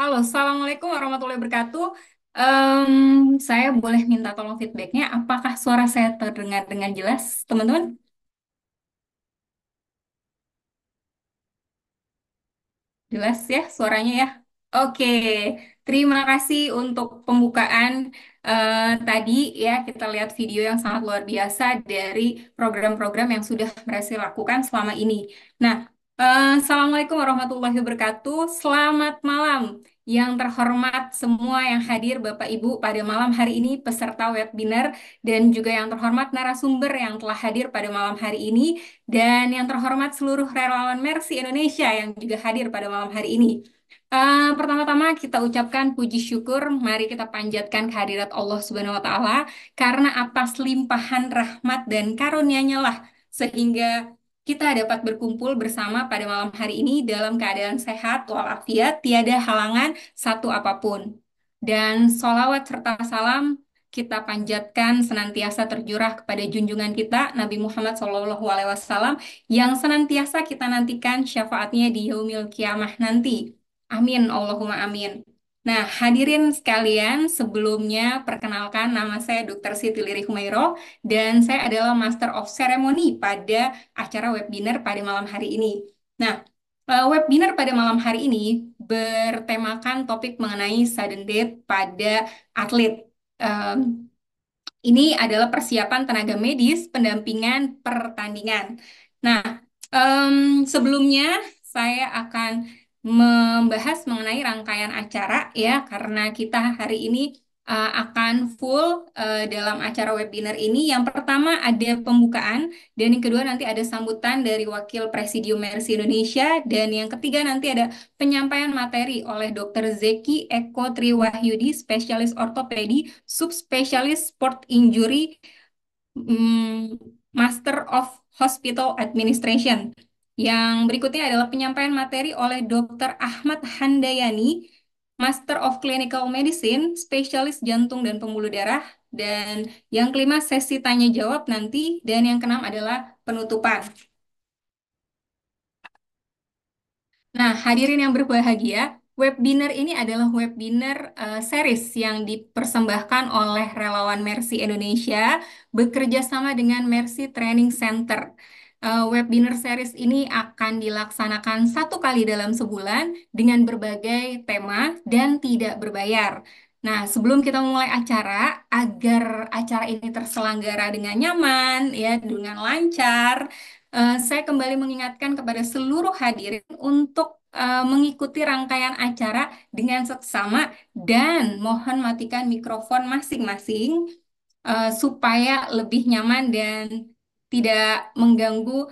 Halo, Assalamualaikum warahmatullahi wabarakatuh. Saya boleh minta tolong feedbacknya. Apakah suara saya terdengar dengan jelas, teman-teman? Jelas ya suaranya ya. Oke, terima kasih untuk pembukaan tadi ya. Kita lihat video yang sangat luar biasa dari program-program yang sudah Mercy lakukan selama ini. Nah, Assalamualaikum warahmatullahi wabarakatuh. Selamat malam yang terhormat semua yang hadir Bapak Ibu pada malam hari ini peserta webinar dan juga yang terhormat narasumber yang telah hadir pada malam hari ini. Dan yang terhormat seluruh relawan Mercy Indonesia yang juga hadir pada malam hari ini. Pertama-tama kita ucapkan puji syukur, mari kita panjatkan kehadirat Allah Subhanahu wa Ta'ala, karena atas limpahan rahmat dan karunia-Nya lah sehingga kita dapat berkumpul bersama pada malam hari ini dalam keadaan sehat walafiat, tiada halangan satu apapun. Dan solawat serta salam kita panjatkan senantiasa tercurah kepada junjungan kita Nabi Muhammad SAW yang senantiasa kita nantikan syafaatnya di yaumil kiamah nanti. Amin, Allahumma amin. Nah, hadirin sekalian, sebelumnya perkenalkan nama saya Dr. Siti Liri Humairo dan saya adalah Master of Ceremony pada acara webinar pada malam hari ini. Nah, webinar pada malam hari ini bertemakan topik mengenai sudden death pada atlet. Em, ini adalah persiapan tenaga medis pendampingan pertandingan. Nah, sebelumnya saya akan membahas mengenai rangkaian acara ya, karena kita hari ini akan full dalam acara webinar ini. Yang pertama ada pembukaan, dan yang kedua nanti ada sambutan dari Wakil Presidium Mercy Indonesia, dan yang ketiga nanti ada penyampaian materi oleh Dr. Zeki Eko Triwahyudi, spesialis ortopedi, subspesialis sport injury, Master of Hospital Administration. Yang berikutnya adalah penyampaian materi oleh Dr. Ahmad Handayani, Master of Clinical Medicine, spesialis jantung dan pembuluh darah. Dan yang kelima sesi tanya jawab nanti, dan yang keenam adalah penutupan. Nah, hadirin yang berbahagia, webinar ini adalah webinar series yang dipersembahkan oleh relawan Mercy Indonesia bekerja sama dengan Mercy Training Center. Webinar series ini akan dilaksanakan satu kali dalam sebulan dengan berbagai tema dan tidak berbayar. Nah, sebelum kita memulai acara, agar acara ini terselenggara dengan nyaman, ya, dengan lancar, saya kembali mengingatkan kepada seluruh hadirin untuk mengikuti rangkaian acara dengan seksama dan mohon matikan mikrofon masing-masing supaya lebih nyaman dan tidak mengganggu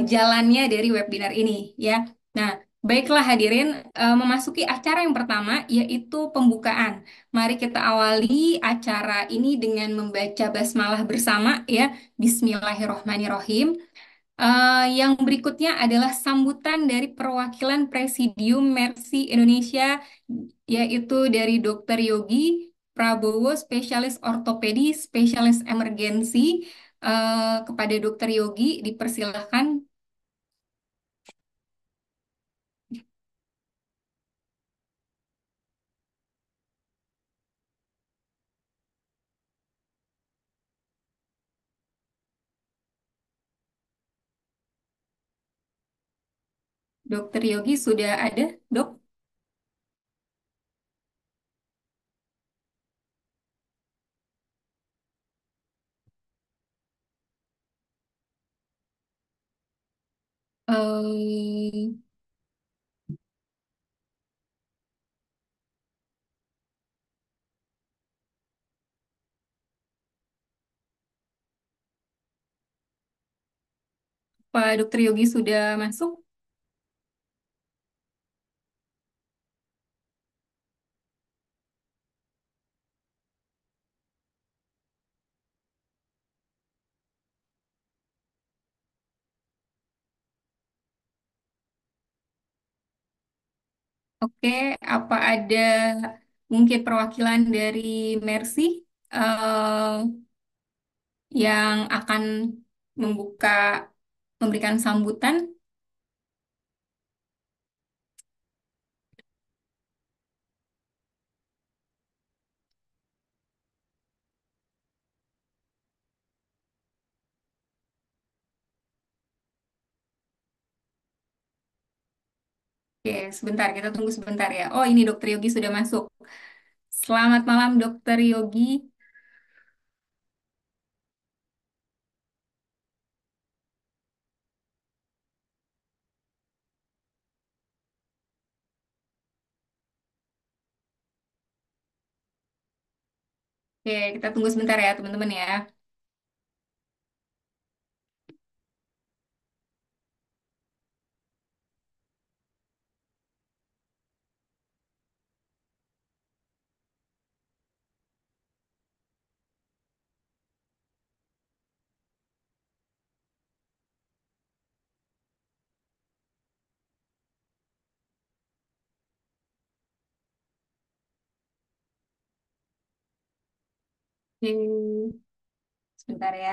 jalannya dari webinar ini ya. Nah, baiklah hadirin, memasuki acara yang pertama yaitu pembukaan. Mari kita awali acara ini dengan membaca basmalah bersama ya. Bismillahirrohmanirrohim. Yang berikutnya adalah sambutan dari perwakilan Presidium Mercy Indonesia, yaitu dari Dr. Yogi Prabowo, spesialis ortopedi, spesialis emergensi. Kepada Dr. Yogi, dipersilahkan. Dr. Yogi sudah ada, Dok? Eh, Pak Dr. Yogi sudah masuk? Oke, apa ada mungkin perwakilan dari Mercy eh, yang akan membuka, memberikan sambutan? Oke, sebentar, kita tunggu sebentar ya. Oh, ini Dokter Yogi sudah masuk. Selamat malam, Dokter Yogi. Oke, kita tunggu sebentar ya, teman-teman ya. Oke, sebentar ya.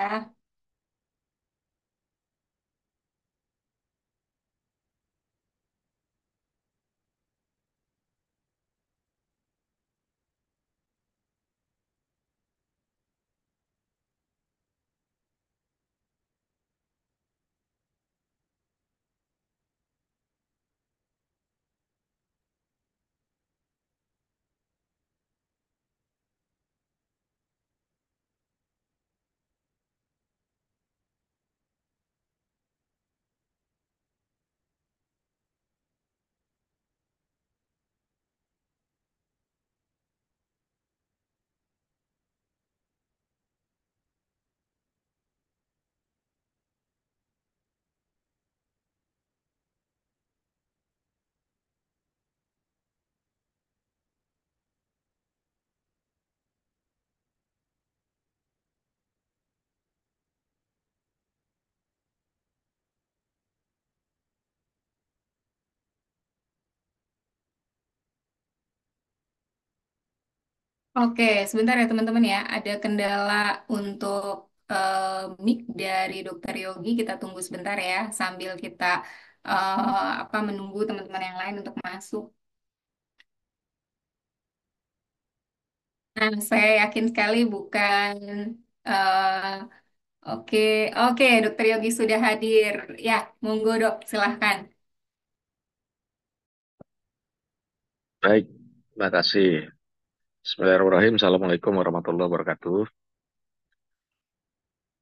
Oke, sebentar ya teman-teman ya. Ada kendala untuk mic dari Dokter Yogi. Kita tunggu sebentar ya, sambil kita menunggu teman-teman yang lain untuk masuk. Nah, saya yakin sekali bukan. eh, oke, oke, Dokter Yogi sudah hadir. Ya, monggo dok, silahkan. Baik, terima kasih. Bismillahirrahmanirrahim. Assalamualaikum warahmatullahi wabarakatuh.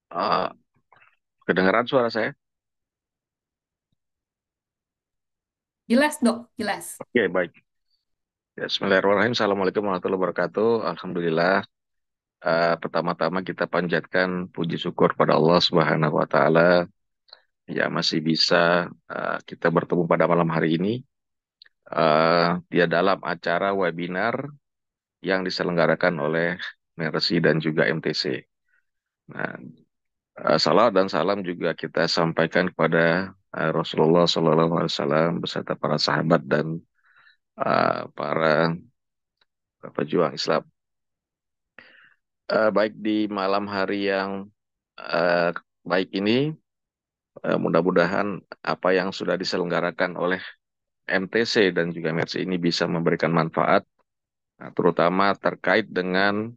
Ah, Kedengaran suara saya? Jelas dok, jelas. Oke, baik. Ya, Bismillahirrahmanirrahim. Assalamualaikum warahmatullahi wabarakatuh. Alhamdulillah. Pertama-tama kita panjatkan puji syukur pada Allah Subhanahu wa Ta'ala yang masih bisa kita bertemu pada malam hari ini. Dia dalam acara webinar yang diselenggarakan oleh Mercy dan juga MTC. Nah, salawat dan salam juga kita sampaikan kepada Rasulullah SAW beserta para sahabat dan para pejuang Islam. Baik di malam hari yang eh, baik ini, mudah-mudahan apa yang sudah diselenggarakan oleh MTC dan juga MRC ini bisa memberikan manfaat, terutama terkait dengan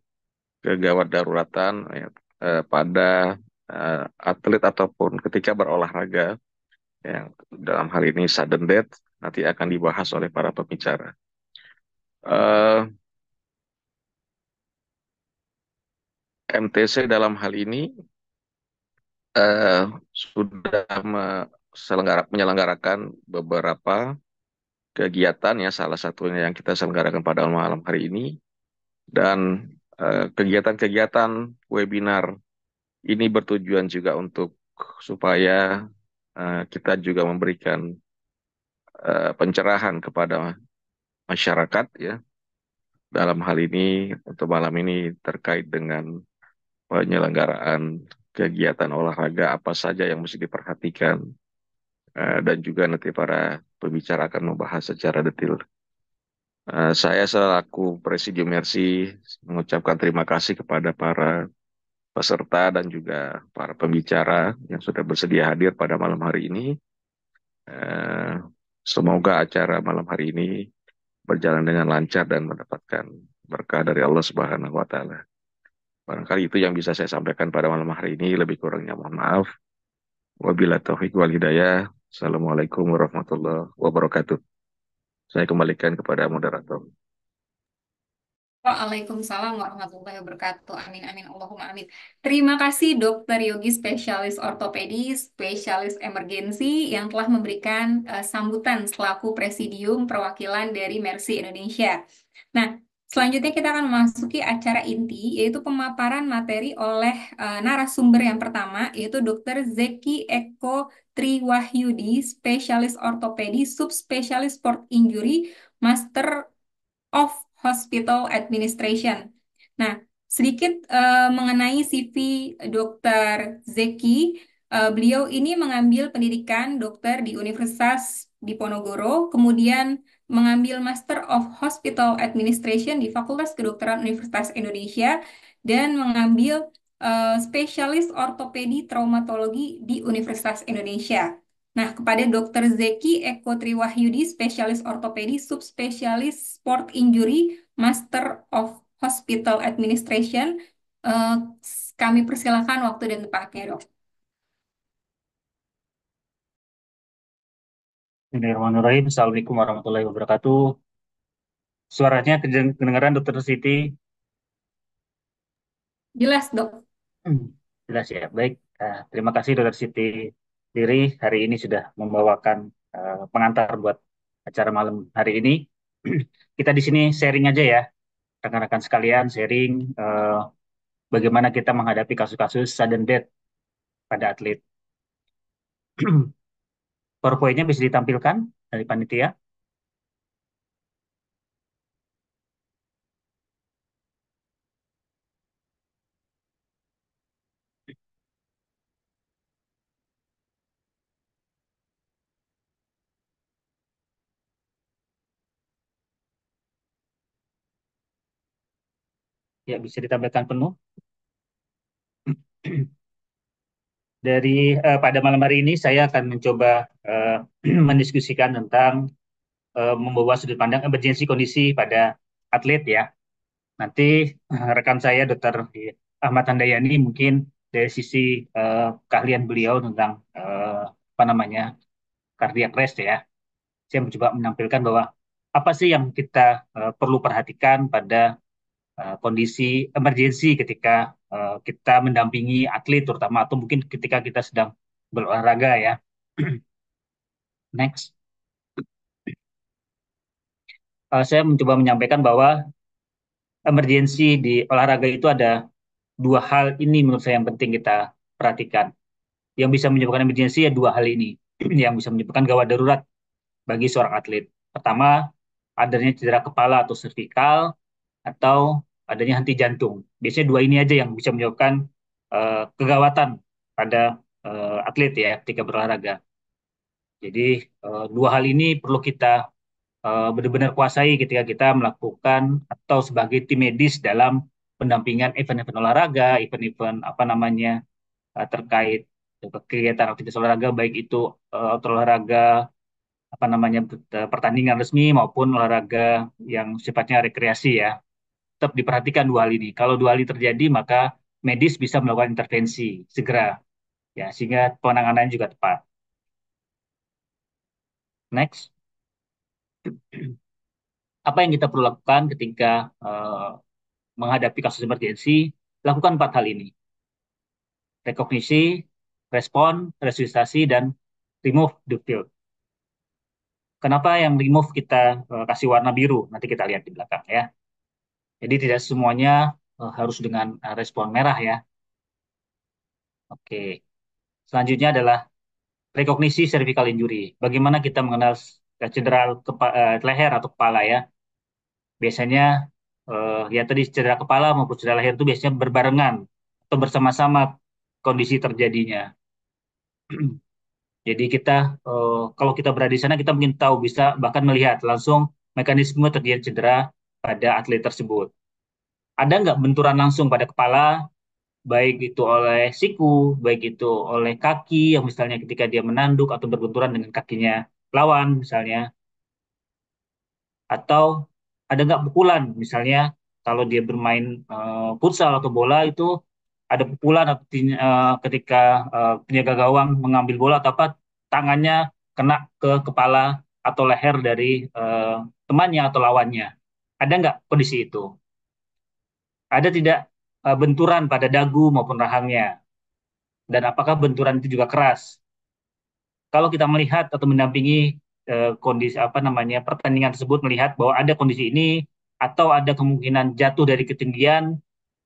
kegawat daruratan ya, pada atlet ataupun ketika berolahraga. Yang dalam hal ini sudden death nanti akan dibahas oleh para pembicara. Eh, MTC dalam hal ini sudah menyelenggarakan beberapa kegiatan ya, salah satunya yang kita selenggarakan pada malam hari ini, dan kegiatan-kegiatan webinar ini bertujuan juga untuk supaya kita juga memberikan pencerahan kepada masyarakat ya, dalam hal ini untuk malam ini terkait dengan penyelenggaraan kegiatan olahraga apa saja yang mesti diperhatikan, dan juga nanti para pembicara akan membahas secara detail. Saya selaku Presidium Mercy mengucapkan terima kasih kepada para peserta dan juga para pembicara yang sudah bersedia hadir pada malam hari ini. Eh, Semoga acara malam hari ini berjalan dengan lancar dan mendapatkan berkah dari Allah Subhanahu wa Ta'ala. Barangkali itu yang bisa saya sampaikan pada malam hari ini. Lebih kurangnya mohon maaf. Wabillahi taufiq wal hidayah. Assalamualaikum warahmatullahi wabarakatuh. Saya kembalikan kepada moderator. Waalaikumsalam warahmatullahi wabarakatuh. Amin, amin, Allahumma amin. Terima kasih Dokter Yogi, spesialis ortopedi, spesialis emergensi yang telah memberikan sambutan selaku Presidium Perwakilan dari Mercy Indonesia. Nah, selanjutnya kita akan memasuki acara inti, yaitu pemaparan materi oleh narasumber yang pertama, yaitu Dokter Zeki Eko Triwahyudi, spesialis ortopedi, subspesialis sport injury, Master of Hospital Administration. Nah, sedikit mengenai CV Dr. Zeki. Beliau ini mengambil pendidikan dokter di Universitas Diponegoro, kemudian mengambil Master of Hospital Administration di Fakultas Kedokteran Universitas Indonesia, dan mengambil spesialis ortopedi traumatologi di Universitas Indonesia. Nah, kepada Dr. Zeki Eko Triwahyudi, spesialis ortopedi, subspesialis sport injury, Master of Hospital Administration, eh, kami persilakan waktu dan tempatnya, dok. Bismillahirrahmanirrahim. Assalamualaikum warahmatullahi wabarakatuh. Suaranya kedengaran Dokter Siti? Jelas, dok. Hmm, Jelas ya. Baik. Terima kasih Dokter Siti Diri hari ini sudah membawakan pengantar buat acara malam hari ini. Kita di sini sharing aja ya, rekan-rekan sekalian sharing bagaimana kita menghadapi kasus-kasus sudden death pada atlet. PowerPoint-nya bisa ditampilkan dari panitia. Ya, bisa ditampilkan penuh. Dari pada malam hari ini saya akan mencoba mendiskusikan tentang membawa sudut pandang emergensi kondisi pada atlet ya. Nanti rekan saya Dr. Ahmad Handayani mungkin dari sisi keahlian beliau tentang apa namanya cardiac arrest ya. Saya mencoba menampilkan bahwa apa sih yang kita perlu perhatikan pada kondisi emergensi ketika kita mendampingi atlet terutama atau mungkin ketika kita sedang berolahraga ya. Next. Saya mencoba menyampaikan bahwa emergensi di olahraga itu ada dua hal ini menurut saya yang penting kita perhatikan. Yang bisa menyebabkan emergensi ya dua hal ini yang bisa menyebabkan gawat darurat bagi seorang atlet. Pertama, adanya cedera kepala atau servikal atau adanya henti jantung. Biasanya dua ini aja yang bisa menyebabkan kegawatan pada atlet ya ketika berolahraga. Jadi dua hal ini perlu kita benar-benar kuasai ketika kita melakukan atau sebagai tim medis dalam pendampingan event-event olahraga, event-event apa namanya terkait kegiatan aktivitas olahraga baik itu olahraga apa namanya pertandingan resmi maupun olahraga yang sifatnya rekreasi ya. Tetap diperhatikan dua hal ini. Kalau dua hal ini terjadi maka medis bisa melakukan intervensi segera ya sehingga penanganannya juga tepat. Next, apa yang kita perlu lakukan ketika menghadapi kasus emergensi? Lakukan empat hal ini: rekognisi, respon, resusitasi, dan remove the field. Kenapa yang remove kita kasih warna biru? Nanti kita lihat di belakang ya. Jadi tidak semuanya harus dengan respon merah ya. Oke. Selanjutnya adalah rekognisi cervical injury. Bagaimana kita mengenal cedera leher atau kepala ya? Biasanya ya tadi cedera kepala maupun cedera leher itu biasanya berbarengan atau bersama-sama kondisi terjadinya. Jadi kita kalau kita berada di sana kita mungkin tahu bisa bahkan melihat langsung mekanisme terjadi cedera pada atlet tersebut. Ada nggak benturan langsung pada kepala, baik itu oleh siku, baik itu oleh kaki yang misalnya ketika dia menanduk atau berbenturan dengan kakinya lawan misalnya, atau ada nggak pukulan misalnya kalau dia bermain futsal atau bola itu ada pukulan atau ketika penjaga gawang mengambil bola atau apa tangannya kena ke kepala atau leher dari temannya atau lawannya. Ada nggak kondisi itu? Ada tidak benturan pada dagu maupun rahangnya? Dan apakah benturan itu juga keras? Kalau kita melihat atau mendampingi kondisi apa namanya pertandingan tersebut, melihat bahwa ada kondisi ini atau ada kemungkinan jatuh dari ketinggian,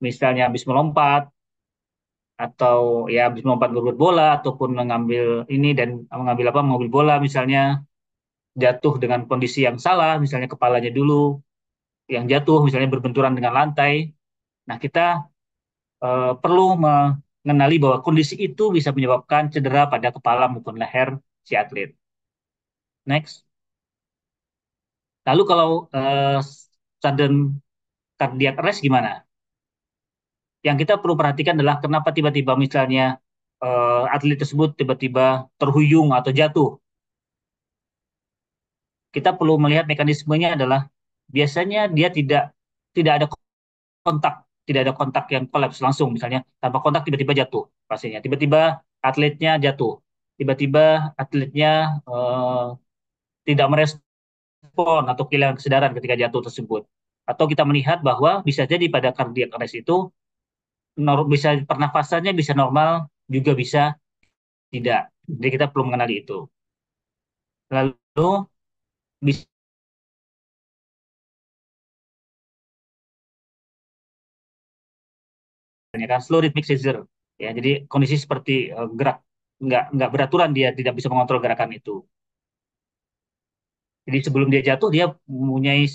misalnya habis melompat atau ya habis melompat berebut bola ataupun mengambil ini dan mengambil apa mengambil bola misalnya jatuh dengan kondisi yang salah, misalnya kepalanya dulu yang jatuh, misalnya berbenturan dengan lantai. Nah, kita perlu mengenali bahwa kondisi itu bisa menyebabkan cedera pada kepala maupun leher si atlet. Next. Lalu kalau sudden cardiac arrest gimana? Yang kita perlu perhatikan adalah kenapa tiba-tiba misalnya atlet tersebut tiba-tiba terhuyung atau jatuh. Kita perlu melihat mekanismenya adalah biasanya dia tidak tidak ada kontak, tidak ada kontak yang kolaps langsung, misalnya tanpa kontak tiba-tiba jatuh pasiennya, tiba-tiba atletnya jatuh, tiba-tiba atletnya eh, tidak merespon atau kehilangan kesadaran ketika jatuh tersebut. Atau kita melihat bahwa bisa jadi pada cardiac arrest itu bisa pernafasannya bisa normal, juga bisa tidak. Jadi kita perlu mengenali itu. Lalu bisa kan slow rhythmic seizure. Ya, jadi kondisi seperti gerak nggak beraturan, dia tidak bisa mengontrol gerakan itu. Jadi sebelum dia jatuh dia mempunyai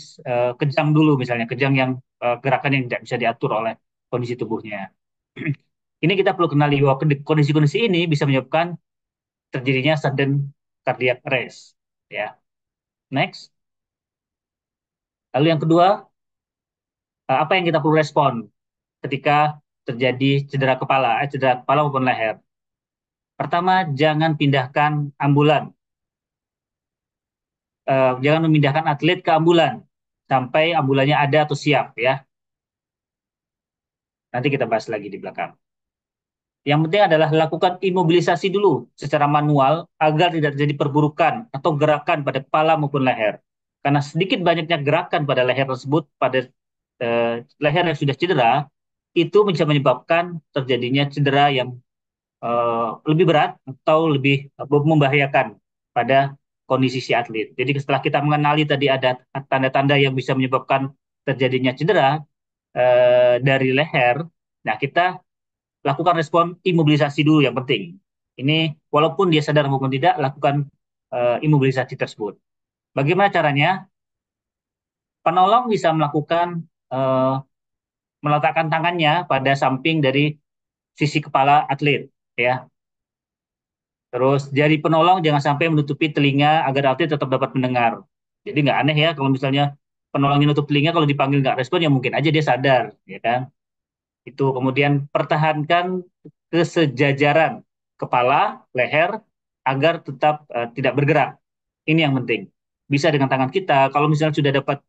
kejang dulu, misalnya kejang yang gerakan yang tidak bisa diatur oleh kondisi tubuhnya. Ini kita perlu kenali bahwa kondisi-kondisi ini bisa menyebabkan terjadinya sudden cardiac arrest. Ya, next. Lalu yang kedua, apa yang kita perlu respon ketika terjadi cedera kepala maupun leher. Pertama, jangan pindahkan ambulan, jangan memindahkan atlet ke ambulan sampai ambulannya ada atau siap ya. Nanti kita bahas lagi di belakang. Yang penting adalah lakukan imobilisasi dulu secara manual agar tidak terjadi perburukan atau gerakan pada kepala maupun leher. Karena sedikit banyaknya gerakan pada leher tersebut, pada leher yang sudah cedera, itu bisa menyebabkan terjadinya cedera yang lebih berat atau lebih membahayakan pada kondisi si atlet. Jadi setelah kita mengenali tadi ada tanda-tanda yang bisa menyebabkan terjadinya cedera dari leher, nah kita lakukan respon imobilisasi dulu yang penting. Ini walaupun dia sadar maupun tidak, lakukan imobilisasi tersebut. Bagaimana caranya? Penolong bisa melakukan uh, meletakkan tangannya pada samping dari sisi kepala atlet, ya. Terus jari penolong jangan sampai menutupi telinga agar atlet tetap dapat mendengar. Jadi nggak aneh ya kalau misalnya penolongnya nutup telinga, kalau dipanggil nggak respon ya mungkin aja dia sadar, ya kan? Itu kemudian pertahankan kesejajaran kepala, leher agar tetap tidak bergerak. Ini yang penting. Bisa dengan tangan kita. Kalau misalnya sudah dapat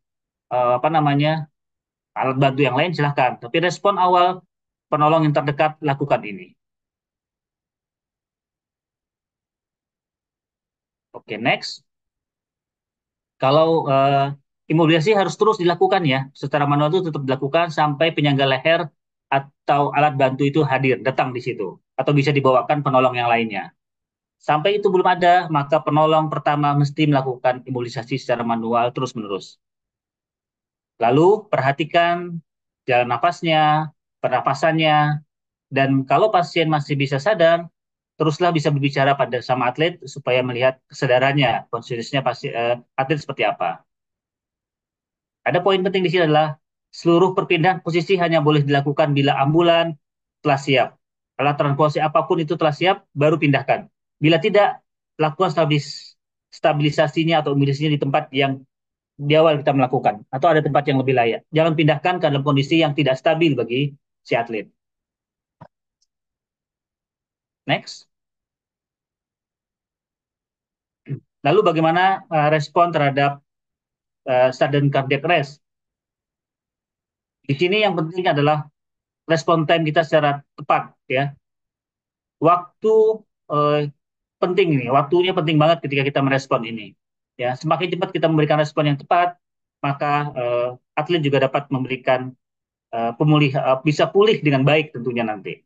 apa namanya alat bantu yang lain silahkan. Tapi respon awal penolong yang terdekat lakukan ini. Oke, next. Kalau imobilisasi harus terus dilakukan ya, secara manual itu tetap dilakukan sampai penyangga leher atau alat bantu itu hadir, datang di situ, atau bisa dibawakan penolong yang lainnya. Sampai itu belum ada, maka penolong pertama mesti melakukan imobilisasi secara manual terus-menerus. Lalu perhatikan jalan nafasnya, pernapasannya, dan kalau pasien masih bisa sadar, teruslah bisa berbicara pada sama atlet supaya melihat kesadarannya, kondisinya atlet seperti apa. Ada poin penting di sini adalah seluruh perpindahan posisi hanya boleh dilakukan bila ambulan telah siap. Alat transportasi apapun itu telah siap, baru pindahkan. Bila tidak, lakukan stabilisasinya atau imunisasinya di tempat yang di awal kita melakukan. Atau ada tempat yang lebih layak. Jangan pindahkan ke dalam kondisi yang tidak stabil bagi si atlet. Next. Lalu bagaimana respon terhadap sudden cardiac arrest? Di sini yang penting adalah respon time kita secara tepat ya. Waktu eh, penting ini, waktunya penting banget ketika kita merespon ini. Ya, semakin cepat kita memberikan respon yang tepat, maka atlet juga dapat memberikan bisa pulih dengan baik tentunya nanti.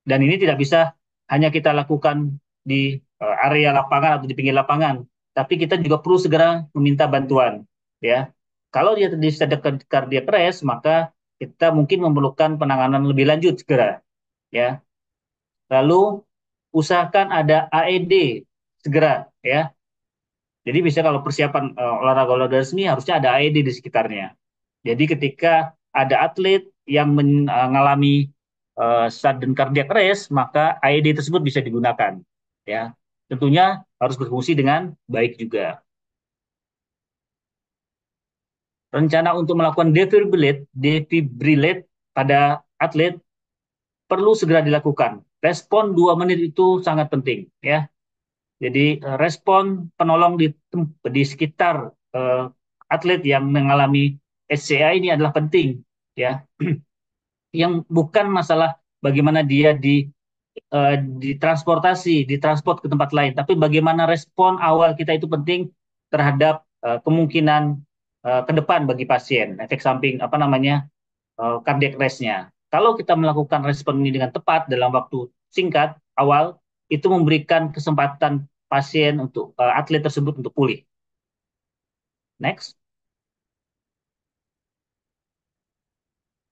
Dan ini tidak bisa hanya kita lakukan di area lapangan atau di pinggir lapangan, tapi kita juga perlu segera meminta bantuan. Ya, kalau dia terjadi cardiac arrest, maka kita mungkin memerlukan penanganan lebih lanjut segera. Ya, lalu usahakan ada AED segera. Ya, jadi bisa kalau persiapan olahraga-olahraga resmi harusnya ada AED di sekitarnya. Jadi ketika ada atlet yang mengalami sudden cardiac arrest, maka AED tersebut bisa digunakan. Ya, tentunya harus berfungsi dengan baik juga. Rencana untuk melakukan defibrillate pada atlet perlu segera dilakukan. Respon 2 menit itu sangat penting, ya. Jadi respon penolong di sekitar atlet yang mengalami SCA ini adalah penting, ya. Yang bukan masalah bagaimana dia ditransport ke tempat lain, tapi bagaimana respon awal kita itu penting terhadap kemungkinan ke depan bagi pasien, efek samping apa namanya cardiac arrest-nya. Kalau kita melakukan respon ini dengan tepat dalam waktu singkat awal, itu memberikan kesempatan pasien untuk atlet tersebut untuk pulih. Next.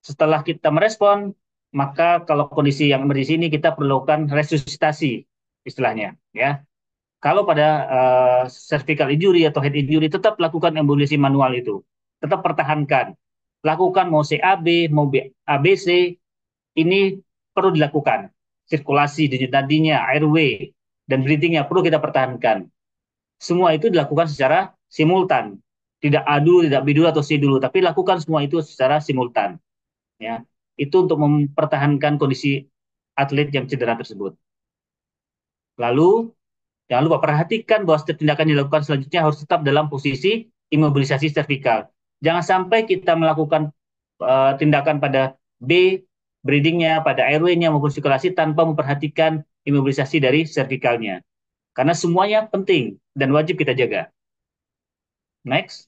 Setelah kita merespon, maka kalau kondisi yang emergensi ini kita perlukan resusitasi istilahnya, ya. Kalau pada cervical injury atau head injury tetap lakukan embolisi manual itu. Tetap pertahankan. Lakukan mau CAB, mau ABC, ini perlu dilakukan. Sirkulasi denyut nadinya, airway, dan breathing-nya perlu kita pertahankan. Semua itu dilakukan secara simultan. Tidak A dulu, tidak B dulu atau C dulu, tapi lakukan semua itu secara simultan. Ya, itu untuk mempertahankan kondisi atlet yang cedera tersebut. Lalu jangan lupa perhatikan bahwa setiap tindakan yang dilakukan selanjutnya harus tetap dalam posisi imobilisasi servikal. Jangan sampai kita melakukan tindakan pada B, breathing-nya, pada airway-nya maupun sirkulasi tanpa memperhatikan imobilisasi dari servikalnya. Karena semuanya penting dan wajib kita jaga. Next.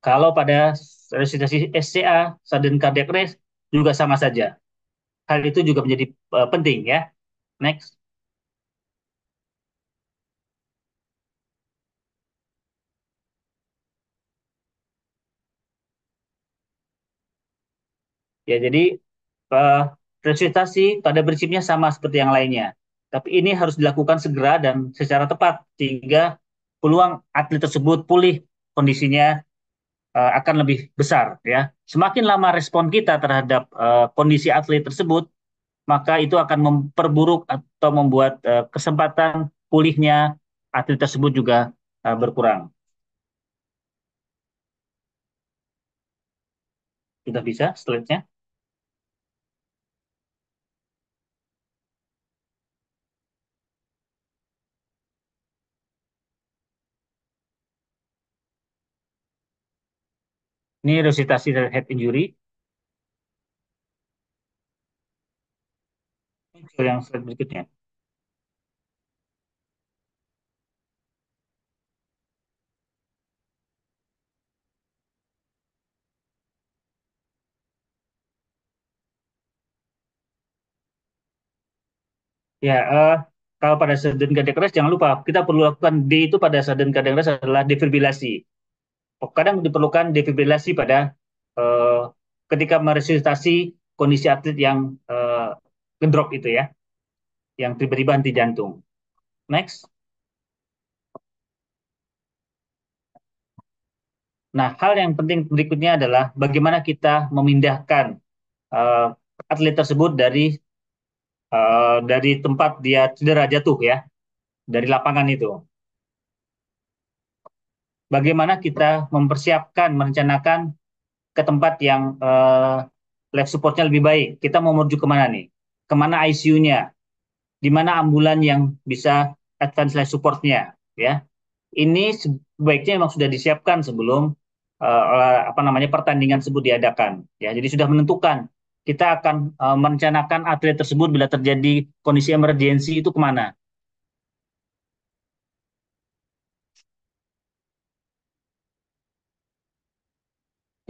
Kalau pada resusitasi SCA, sudden cardiac arrest, juga sama saja. Hal itu juga menjadi penting ya. Next. Ya, jadi uh, resusitasi pada prinsipnya sama seperti yang lainnya. Tapi ini harus dilakukan segera dan secara tepat sehingga peluang atlet tersebut pulih kondisinya akan lebih besar ya. Semakin lama respon kita terhadap kondisi atlet tersebut, maka itu akan memperburuk atau membuat kesempatan pulihnya atlet tersebut juga berkurang. Sudah bisa slide-nya? Ini resusitasi head injury. Muncul yang slide berikutnya. Ya, kalau pada sudden cardiac arrest jangan lupa kita perlu lakukan D itu pada sudden cardiac arrest adalah defibrilasi. Kadang diperlukan defibrilasi pada uh, ketika meresusitasi kondisi atlet yang ngedrop itu ya, yang tiba-tiba henti jantung. Next. Nah, hal yang penting berikutnya adalah bagaimana kita memindahkan uh, atlet tersebut dari tempat dia cedera jatuh ya, dari lapangan itu. Bagaimana kita mempersiapkan, merencanakan ke tempat yang life supportnya lebih baik. Kita mau menuju kemana nih? Kemana ICU-nya? Di mana ambulan yang bisa advance life support-nya? Ya, ini sebaiknya memang sudah disiapkan sebelum apa namanya pertandingan tersebut diadakan. Ya, jadi sudah menentukan kita akan merencanakan atlet tersebut bila terjadi kondisi emergensi itu kemana.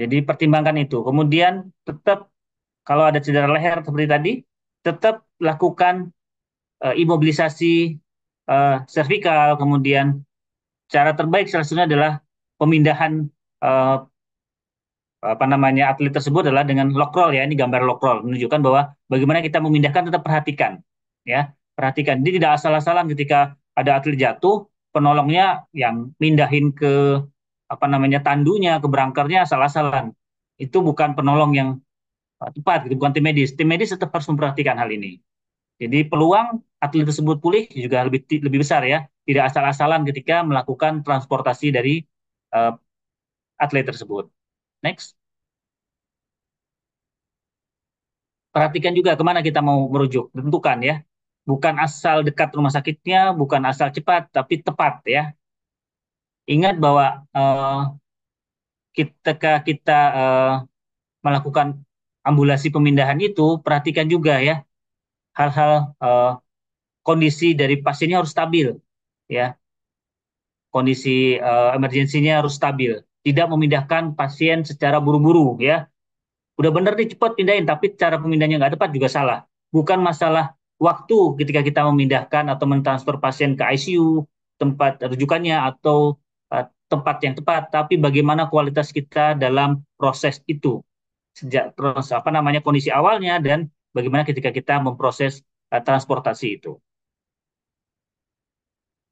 Jadi pertimbangkan itu. Kemudian tetap kalau ada cedera leher seperti tadi, tetap lakukan imobilisasi servikal. Kemudian cara terbaik salah satunya adalah pemindahan eh, apa namanya atlet tersebut adalah dengan lock roll ya. Ini gambar lock roll menunjukkan bahwa bagaimana kita memindahkan tetap perhatikan ya. Perhatikan. Jadi tidak asal-asalan ketika ada atlet jatuh, penolongnya yang mindahin ke apa namanya tandunya, ke brankernya asal-asalan. Itu bukan penolong yang tepat, gitu, bukan tim medis. Tim medis tetap harus memperhatikan hal ini. Jadi peluang atlet tersebut pulih juga lebih besar ya. Tidak asal-asalan ketika melakukan transportasi dari uh, atlet tersebut. Next. Perhatikan juga kemana kita mau merujuk, tentukan ya. Bukan asal dekat rumah sakitnya, bukan asal cepat, tapi tepat ya. Ingat bahwa ketika kita melakukan ambulasi pemindahan itu, perhatikan juga ya hal-hal kondisi dari pasiennya harus stabil ya. Kondisi emergensinya harus stabil. Tidak memindahkan pasien secara buru-buru ya. Udah bener nih cepat pindahin, tapi cara pemindahnya nggak tepat juga salah. Bukan masalah waktu ketika kita memindahkan atau mentransfer pasien ke ICU, tempat rujukannya atau tempat yang tepat, tapi bagaimana kualitas kita dalam proses itu. Sejak terus apa namanya kondisi awalnya dan bagaimana ketika kita memproses transportasi itu.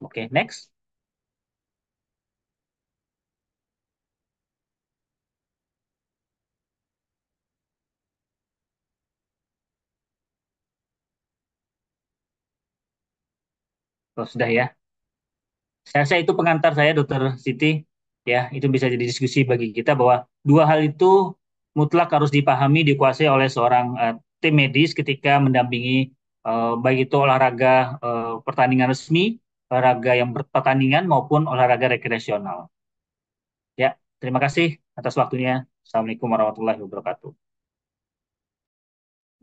Oke, next. Oh, sudah ya. Saya rasa itu pengantar saya, Dokter Siti. Ya, itu bisa jadi diskusi bagi kita bahwa dua hal itu mutlak harus dipahami, dikuasai oleh seorang tim medis ketika mendampingi baik itu olahraga pertandingan resmi, olahraga yang berpertandingan maupun olahraga rekreasional. Ya, terima kasih atas waktunya. Assalamualaikum warahmatullahi wabarakatuh.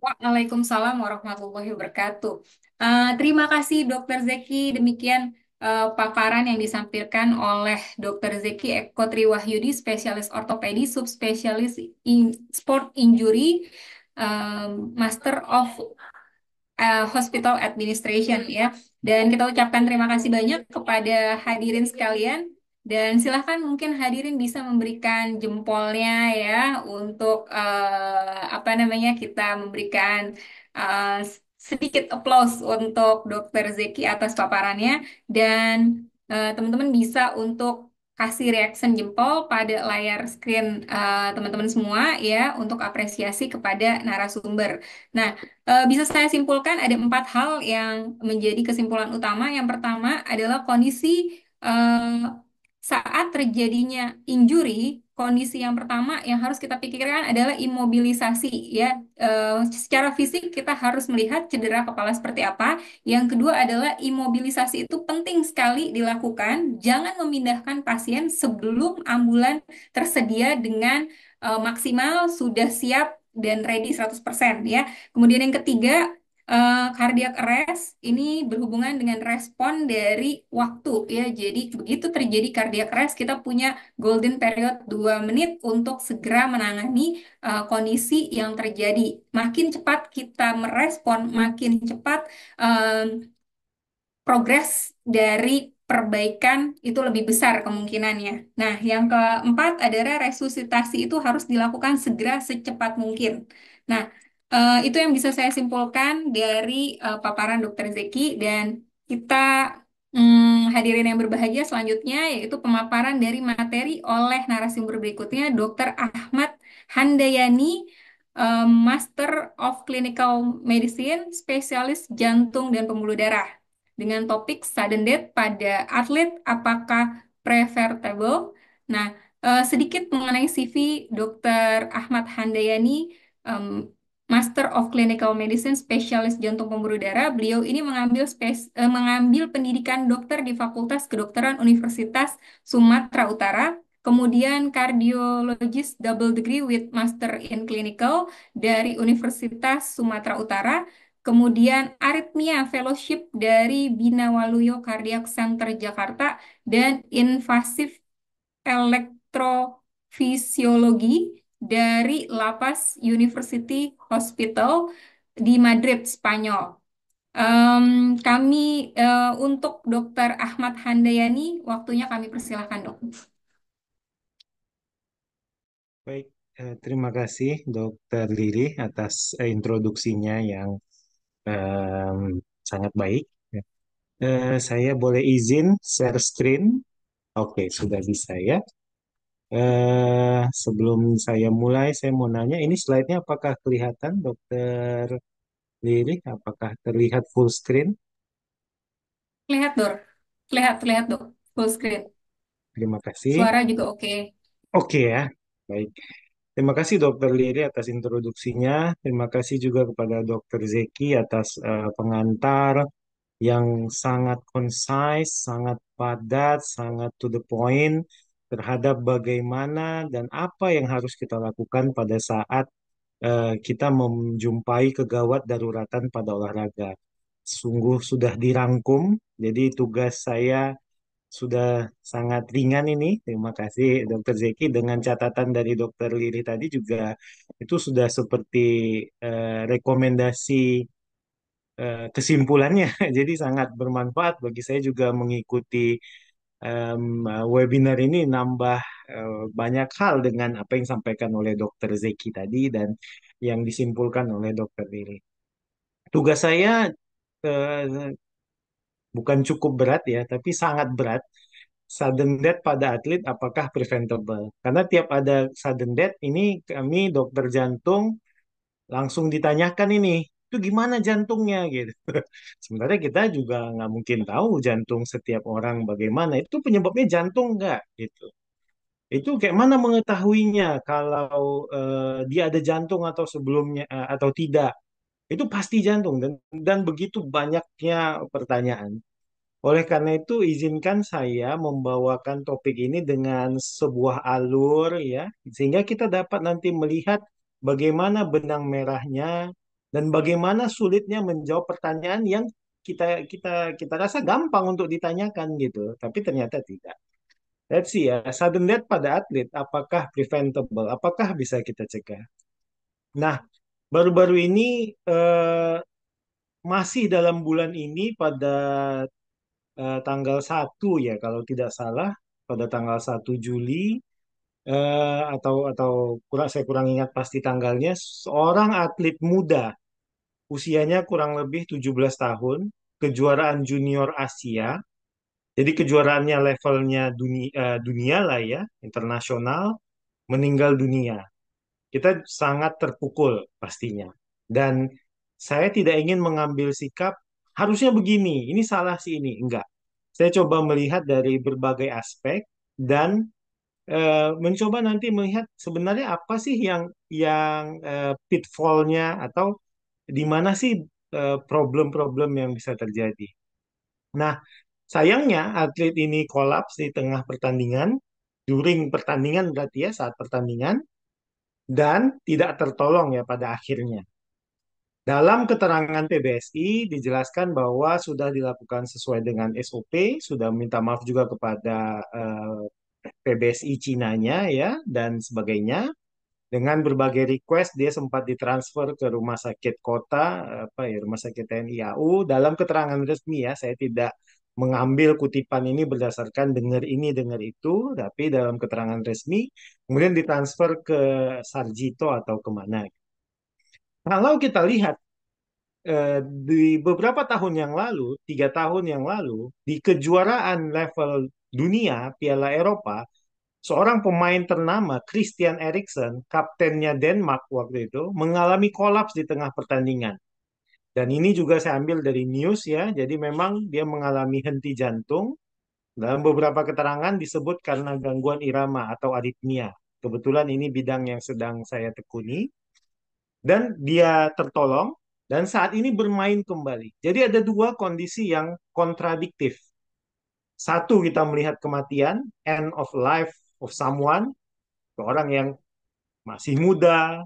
Waalaikumsalam warahmatullahi wabarakatuh. Terima kasih Dokter Zeki. Demikian paparan yang disampaikan oleh Dokter Zeki Eko Triwahyudi, spesialis ortopedi, subspesialis sport injury, Master of Hospital Administration ya. Dan kita ucapkan terima kasih banyak kepada hadirin sekalian. Dan silahkan mungkin hadirin bisa memberikan jempolnya ya untuk apa namanya kita memberikan sedikit applause untuk Dokter Zeki atas paparannya dan teman-teman bisa untuk kasih reaction jempol pada layar screen teman-teman semua ya untuk apresiasi kepada narasumber. Nah, bisa saya simpulkan ada empat hal yang menjadi kesimpulan utama. Yang pertama adalah kondisi saat terjadinya injury. Kondisi yang pertama yang harus kita pikirkan adalah imobilisasi. Ya, secara fisik kita harus melihat cedera kepala seperti apa. Yang kedua adalah imobilisasi itu penting sekali dilakukan. Jangan memindahkan pasien sebelum ambulan tersedia dengan maksimal sudah siap dan ready 100% ya. Kemudian yang ketiga, cardiac arrest ini berhubungan dengan respon dari waktu ya. Jadi begitu terjadi cardiac arrest, kita punya golden period 2 menit untuk segera menangani kondisi yang terjadi. Makin cepat kita merespon, makin cepat progres dari perbaikan itu lebih besar kemungkinannya. Nah, yang keempat adalah resusitasi itu harus dilakukan segera secepat mungkin. Nah, itu yang bisa saya simpulkan dari paparan Dokter Zeki dan kita hadirin yang berbahagia selanjutnya yaitu pemaparan dari materi oleh narasumber berikutnya Dokter Ahmad Handayani, Master of Clinical Medicine, spesialis jantung dan pembuluh darah dengan topik sudden death pada atlet apakah preventable. Nah, sedikit mengenai CV Dr. Ahmad Handayani, em, Master of Clinical Medicine, spesialis jantung pembuluh darah. Beliau ini mengambil pendidikan dokter di Fakultas Kedokteran Universitas Sumatera Utara. Kemudian kardiologis double degree with Master in Clinical dari Universitas Sumatera Utara. Kemudian Arrhythmia Fellowship dari Bina Waluyo Cardiac Center Jakarta dan Invasive fisiologi dari Lapas University Hospital di Madrid, Spanyol. Em, kami untuk Dokter Ahmad Handayani, waktunya kami persilahkan, dok. Baik, terima kasih Dokter Lili atas introduksinya yang em, sangat baik. Saya boleh izin share screen? Oke, sudah bisa ya. Sebelum saya mulai, saya mau nanya, ini slide-nya apakah kelihatan, Dokter Lili? Apakah terlihat full screen? Lihat, dok. Lihat, lihat, dok. Full screen. Terima kasih. Suara juga oke. Oke ya, baik. Terima kasih Dokter Lili atas introduksinya. Terima kasih juga kepada Dokter Zeki atas pengantar yang sangat concise, sangat padat, sangat to the point terhadap bagaimana dan apa yang harus kita lakukan pada saat kita menjumpai kegawat daruratan pada olahraga. Sungguh sudah dirangkum, jadi tugas saya sudah sangat ringan ini. Terima kasih Dokter Zeki. Dengan catatan dari Dokter Lili tadi juga itu sudah seperti rekomendasi kesimpulannya. Jadi sangat bermanfaat bagi saya juga mengikuti webinar ini, nambah banyak hal dengan apa yang disampaikan oleh Dokter Zeki tadi dan yang disimpulkan oleh Dokter Lili. Tugas saya eh, bukan cukup berat ya, tapi sangat berat. Sudden death pada atlet apakah preventable? Karena tiap ada sudden death ini kami dokter jantung langsung ditanyakan ini, itu gimana jantungnya gitu. Sebenarnya kita juga nggak mungkin tahu jantung setiap orang bagaimana. Itu penyebabnya jantung nggak gitu. Itu kayak mana mengetahuinya kalau dia ada jantung atau sebelumnya atau tidak. Itu pasti jantung dan begitu banyaknya pertanyaan. Oleh karena itu, izinkan saya membawakan topik ini dengan sebuah alur ya, sehingga kita dapat nanti melihat bagaimana benang merahnya dan bagaimana sulitnya menjawab pertanyaan yang kita rasa gampang untuk ditanyakan gitu, tapi ternyata tidak. Let's see ya, sudden death pada atlet apakah preventable? Apakah bisa kita cegah? Nah, baru-baru ini masih dalam bulan ini pada tanggal 1 ya kalau tidak salah pada tanggal 1 Juli atau saya kurang ingat pasti tanggalnya seorang atlet muda usianya kurang lebih 17 tahun kejuaraan junior Asia jadi kejuaraannya levelnya dunia lah ya internasional meninggal dunia kita sangat terpukul pastinya dan saya tidak ingin mengambil sikap harusnya begini ini salah sih ini enggak saya coba melihat dari berbagai aspek dan mencoba nanti melihat sebenarnya apa sih yang pitfallnya atau di mana sih problem-problem yang bisa terjadi. Nah, sayangnya atlet ini kolaps di tengah pertandingan, during pertandingan berarti ya saat pertandingan dan tidak tertolong ya pada akhirnya. Dalam keterangan PBSI dijelaskan bahwa sudah dilakukan sesuai dengan SOP, sudah minta maaf juga kepada PBSI Cinanya ya dan sebagainya. Dengan berbagai request dia sempat ditransfer ke rumah sakit kota apa ya rumah sakit TNI AU dalam keterangan resmi ya saya tidak mengambil kutipan ini berdasarkan dengar itu tapi dalam keterangan resmi kemudian ditransfer ke Sarjito atau kemana. Kalau kita lihat di beberapa tahun yang lalu, 3 tahun yang lalu, di kejuaraan level dunia, Piala Eropa, seorang pemain ternama, Christian Eriksen, kaptennya Denmark waktu itu, mengalami kolaps di tengah pertandingan. Dan ini juga saya ambil dari news ya, jadi memang dia mengalami henti jantung. Dalam beberapa keterangan disebut karena gangguan irama atau aritmia. Kebetulan ini bidang yang sedang saya tekuni dan dia tertolong dan saat ini bermain kembali. Jadi ada dua kondisi yang kontradiktif. Satu kita melihat kematian, end of life of someone, orang yang masih muda,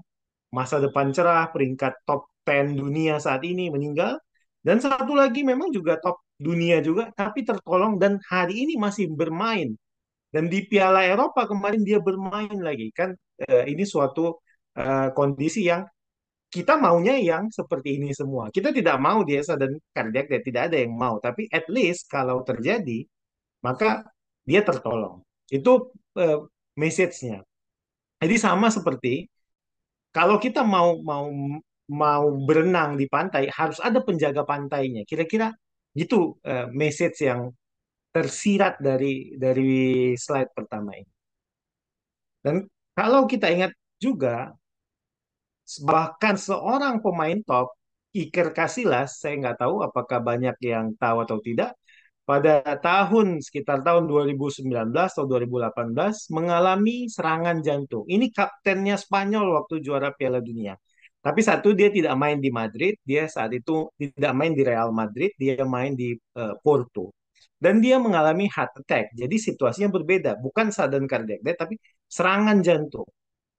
masa depan cerah, peringkat top 10 dunia saat ini meninggal. Dan satu lagi memang juga top dunia juga, tapi tertolong dan hari ini masih bermain Dan di Piala Eropa kemarin dia bermain lagi kan. Ini suatu kondisi yang kita maunya yang seperti ini semua. Kita tidak mau dia sudden cardiac death, tidak ada yang mau. Tapi at least kalau terjadi, maka dia tertolong. Itu message-nya. Jadi sama seperti kalau kita mau mau mau berenang di pantai, harus ada penjaga pantainya. Kira-kira gitu message yang tersirat dari slide pertama ini. Dan kalau kita ingat juga, bahkan seorang pemain top, Iker Casillas, saya nggak tahu apakah banyak yang tahu atau tidak, pada sekitar tahun 2019 atau 2018 mengalami serangan jantung. Ini kaptennya Spanyol waktu juara Piala Dunia. Tapi satu, dia tidak main di Madrid, dia saat itu tidak main di Real Madrid, dia main di Porto. Dan dia mengalami heart attack. Jadi situasinya berbeda, bukan sudden cardiac death, tapi serangan jantung.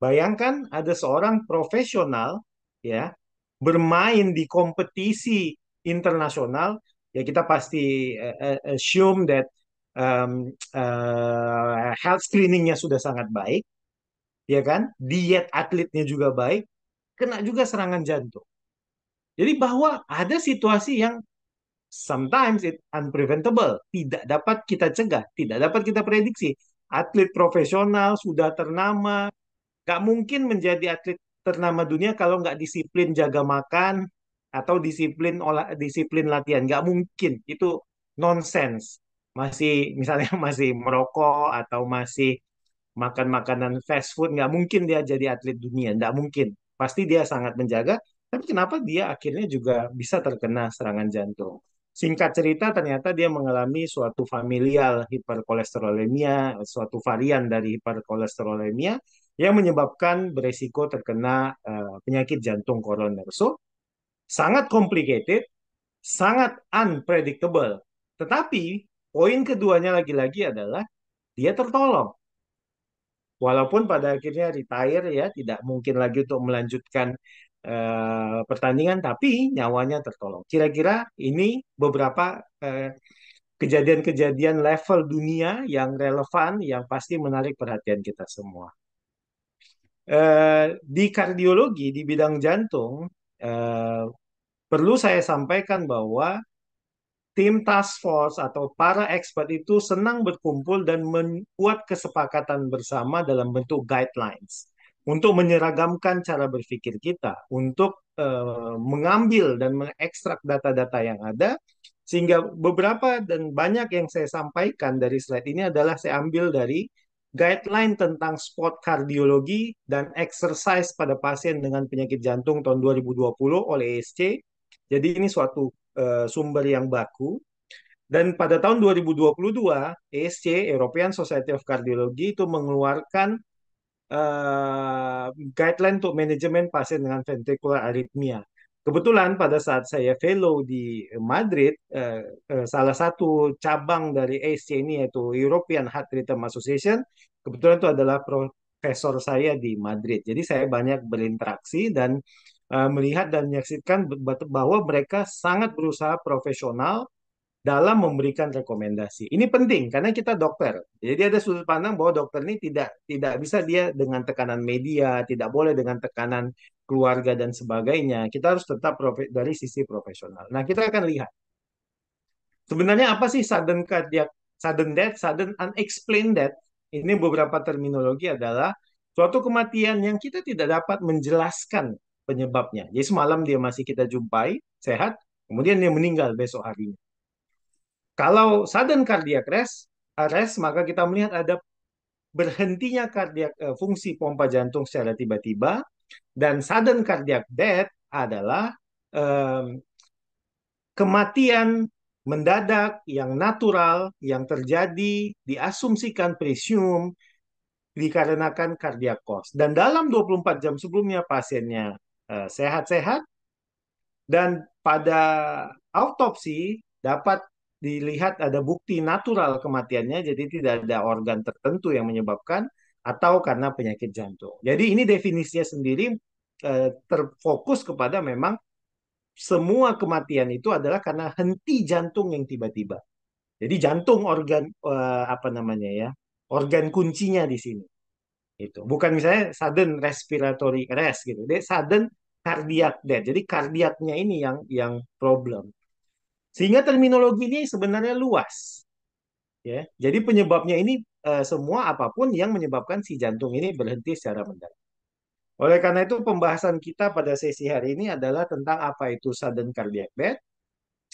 Bayangkan ada seorang profesional ya bermain di kompetisi internasional, ya kita pasti assume that health screeningnya sudah sangat baik, ya kan? Diet atletnya juga baik, kena juga serangan jantung. Jadi bahwa ada situasi yang sometimes it unpreventable, tidak dapat kita cegah, tidak dapat kita prediksi. Atlet profesional sudah ternama, gak mungkin menjadi atlet ternama dunia kalau nggak disiplin jaga makan atau disiplin latihan. Nggak mungkin, itu nonsense. Masih misalnya masih merokok atau masih makan makanan fast food, nggak mungkin dia jadi atlet dunia. Nggak mungkin. Pasti dia sangat menjaga. Tapi kenapa dia akhirnya juga bisa terkena serangan jantung? Singkat cerita, ternyata dia mengalami suatu familial hiperkolesterolemia, suatu varian dari hiperkolesterolemia yang menyebabkan beresiko terkena penyakit jantung koroner. So, sangat complicated, sangat unpredictable. Tetapi poin keduanya lagi-lagi adalah dia tertolong. Walaupun pada akhirnya retire ya, tidak mungkin lagi untuk melanjutkan pertandingan, tapi nyawanya tertolong. Kira-kira ini beberapa kejadian-kejadian level dunia yang relevan, yang pasti menarik perhatian kita semua. Di kardiologi, di bidang jantung, eh, perlu saya sampaikan bahwa tim task force atau para expert itu senang berkumpul dan membuat kesepakatan bersama dalam bentuk guidelines untuk menyeragamkan cara berpikir kita, untuk mengambil dan mengekstrak data-data yang ada, sehingga beberapa dan banyak yang saya sampaikan dari slide ini adalah saya ambil dari guideline tentang sport kardiologi dan exercise pada pasien dengan penyakit jantung tahun 2020 oleh ESC. Jadi ini suatu sumber yang baku. Dan pada tahun 2022, ESC, European Society of Cardiology, itu mengeluarkan guideline untuk manajemen pasien dengan ventricular arrhythmia. Kebetulan pada saat saya fellow di Madrid, salah satu cabang dari ESC ini yaitu European Heart Rhythm Association, kebetulan itu adalah profesor saya di Madrid. Jadi saya banyak berinteraksi dan melihat dan menyaksikan bahwa mereka sangat berusaha profesional dalam memberikan rekomendasi. Ini penting karena kita dokter. Jadi ada sudut pandang bahwa dokter ini tidak bisa dia dengan tekanan media, tidak boleh dengan tekanan keluarga dan sebagainya. Kita harus tetap dari sisi profesional. Nah, kita akan lihat sebenarnya apa sih sudden death, sudden unexplained death. Ini beberapa terminologi adalah suatu kematian yang kita tidak dapat menjelaskan penyebabnya. Jadi semalam dia masih kita jumpai sehat, kemudian dia meninggal besok harinya. Kalau sudden cardiac arrest, maka kita melihat ada berhentinya fungsi pompa jantung secara tiba-tiba, dan sudden cardiac death adalah um, kematian mendadak yang natural yang terjadi diasumsikan presume dikarenakan cardiac cause. Dan dalam 24 jam sebelumnya pasiennya sehat-sehat, dan pada autopsi dapat dilihat ada bukti natural kematiannya, jadi tidak ada organ tertentu yang menyebabkan atau karena penyakit jantung. Jadi ini definisinya sendiri terfokus kepada memang semua kematian itu adalah karena henti jantung yang tiba-tiba. Jadi jantung organ apa namanya ya, organ kuncinya di sini. Itu bukan misalnya sudden respiratory arrest gitu, dia sudden cardiac death. Jadi kardiaknya ini yang problem. Sehingga terminologi ini sebenarnya luas, ya. Jadi penyebabnya ini semua apapun yang menyebabkan si jantung ini berhenti secara mendadak. Oleh karena itu pembahasan kita pada sesi hari ini adalah tentang apa itu sudden cardiac death,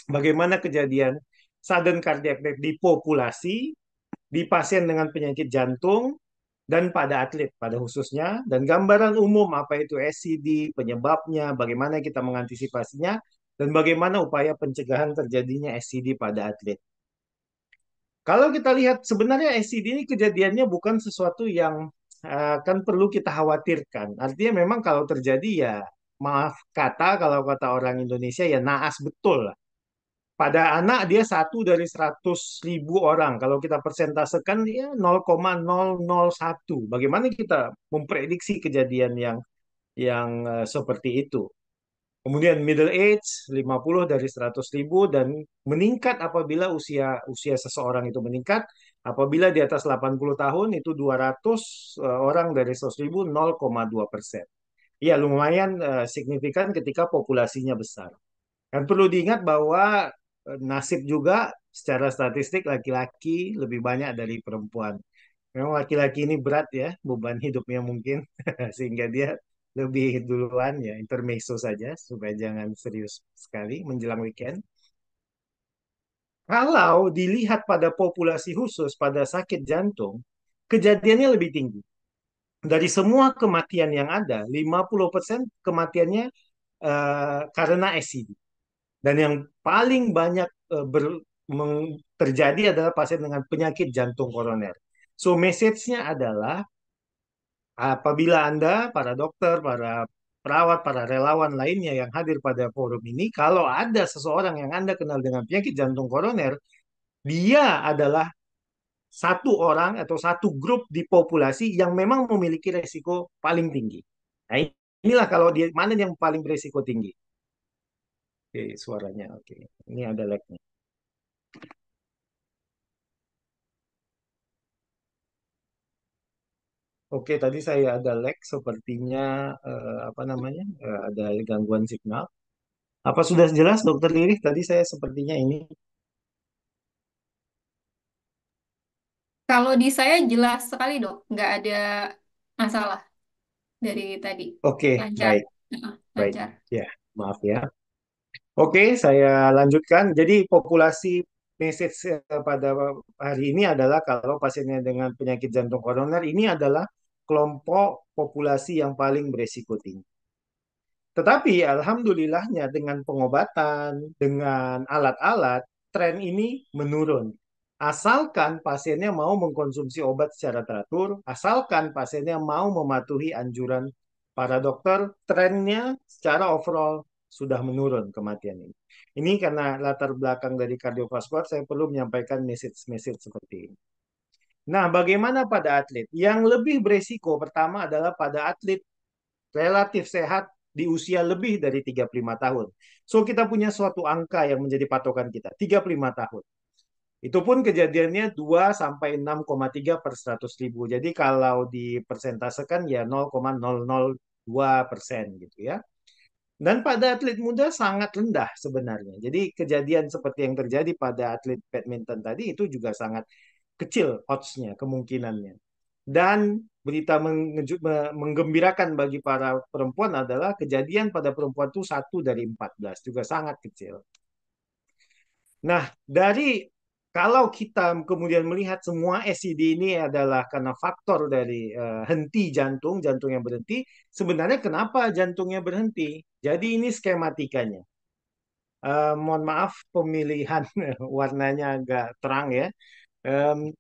bagaimana kejadian sudden cardiac death di populasi, di pasien dengan penyakit jantung, dan pada atlet pada khususnya, dan gambaran umum apa itu SCD, penyebabnya, bagaimana kita mengantisipasinya, dan bagaimana upaya pencegahan terjadinya SCD pada atlet. Kalau kita lihat sebenarnya SCD ini kejadiannya bukan sesuatu yang kan perlu kita khawatirkan. Artinya memang kalau terjadi ya maaf kata kalau kata orang Indonesia ya naas betul lah. Pada anak dia 1 dari 100.000 orang. Kalau kita persentasekan ya 0,001. Bagaimana kita memprediksi kejadian yang seperti itu? Kemudian middle age 50 dari 100.000 dan meningkat apabila usia usia seseorang itu meningkat. Apabila di atas 80 tahun itu 200 orang dari 100.000 0,2%. Ya lumayan signifikan ketika populasinya besar. Dan perlu diingat bahwa nasib juga secara statistik laki-laki lebih banyak dari perempuan. Memang laki-laki ini berat ya beban hidupnya mungkin sehingga dia lebih duluan ya intermezzo saja supaya jangan serius sekali menjelang weekend. Kalau dilihat pada populasi khusus pada sakit jantung, kejadiannya lebih tinggi. Dari semua kematian yang ada, 50% kematiannya karena SCD. Dan yang paling banyak terjadi adalah pasien dengan penyakit jantung koroner. So message-nya adalah apabila Anda, para dokter, para perawat, para relawan lainnya yang hadir pada forum ini, kalau ada seseorang yang Anda kenal dengan penyakit jantung koroner, dia adalah satu orang atau satu grup di populasi yang memang memiliki resiko paling tinggi. Nah, inilah kalau dia mana yang paling beresiko tinggi. Oke, suaranya oke. Ini ada lag-nya. Oke, tadi saya ada lag, sepertinya apa namanya? Ada gangguan signal. Apa sudah jelas, Dokter Iris? Tadi saya sepertinya ini. Kalau di saya jelas sekali dok, nggak ada masalah dari tadi. Oke, Lancar. baik, Heeh, baik. lancar. Ya, maaf ya. Oke, saya lanjutkan. Jadi populasi message pada hari ini adalah kalau pasiennya dengan penyakit jantung koroner ini adalah kelompok populasi yang paling beresiko tinggi. Tetapi alhamdulillahnya dengan pengobatan, dengan alat-alat, tren ini menurun. Asalkan pasiennya mau mengkonsumsi obat secara teratur, asalkan pasiennya mau mematuhi anjuran para dokter, trennya secara overall sudah menurun kematian ini. Ini karena latar belakang dari kardiovaskular, saya perlu menyampaikan message-message seperti ini. Nah, bagaimana pada atlet? Yang lebih beresiko pertama adalah pada atlet relatif sehat di usia lebih dari 35 tahun. So kita punya suatu angka yang menjadi patokan kita, 35 tahun. Itu pun kejadiannya 2 sampai 6,3 per 100.000. Jadi kalau dipersentasekan ya 0,002% gitu ya. Dan pada atlet muda sangat rendah sebenarnya. Jadi kejadian seperti yang terjadi pada atlet badminton tadi itu juga sangat kecil odds-nya, kemungkinannya. Dan berita menggembirakan bagi para perempuan adalah kejadian pada perempuan itu 1 dari 14, juga sangat kecil. Nah, dari kalau kita kemudian melihat semua SCD ini adalah karena faktor dari henti jantung, jantung yang berhenti, sebenarnya kenapa jantungnya berhenti? Jadi ini skematikanya. Mohon maaf pemilihan warnanya agak terang ya. Um,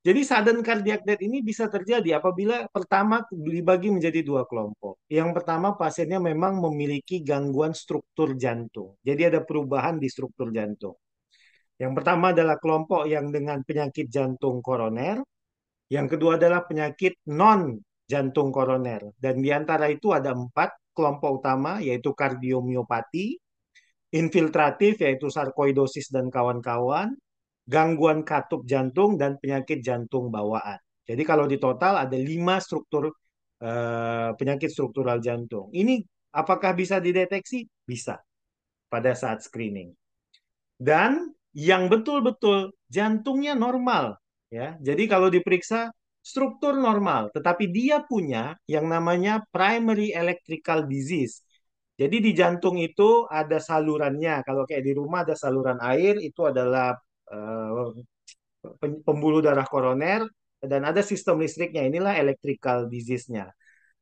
Jadi sudden cardiac death ini bisa terjadi apabila pertama dibagi menjadi dua kelompok. Yang pertama pasiennya memang memiliki gangguan struktur jantung. Jadi ada perubahan di struktur jantung. Yang pertama adalah kelompok yang dengan penyakit jantung koroner. Yang kedua adalah penyakit non jantung koroner. Dan di antara itu ada 4 kelompok utama yaitu kardiomiopati, infiltratif yaitu sarkoidosis dan kawan-kawan, gangguan katup jantung, dan penyakit jantung bawaan. Jadi kalau di total ada 5 struktur penyakit struktural jantung. Ini apakah bisa dideteksi? Bisa pada saat screening. Dan yang betul-betul jantungnya normal, ya. Jadi kalau diperiksa struktur normal, tetapi dia punya yang namanya primary electrical disease. Jadi di jantung itu ada salurannya. Kalau kayak di rumah ada saluran air, itu adalah eh, pembuluh darah koroner, dan ada sistem listriknya. Inilah electrical disease-nya.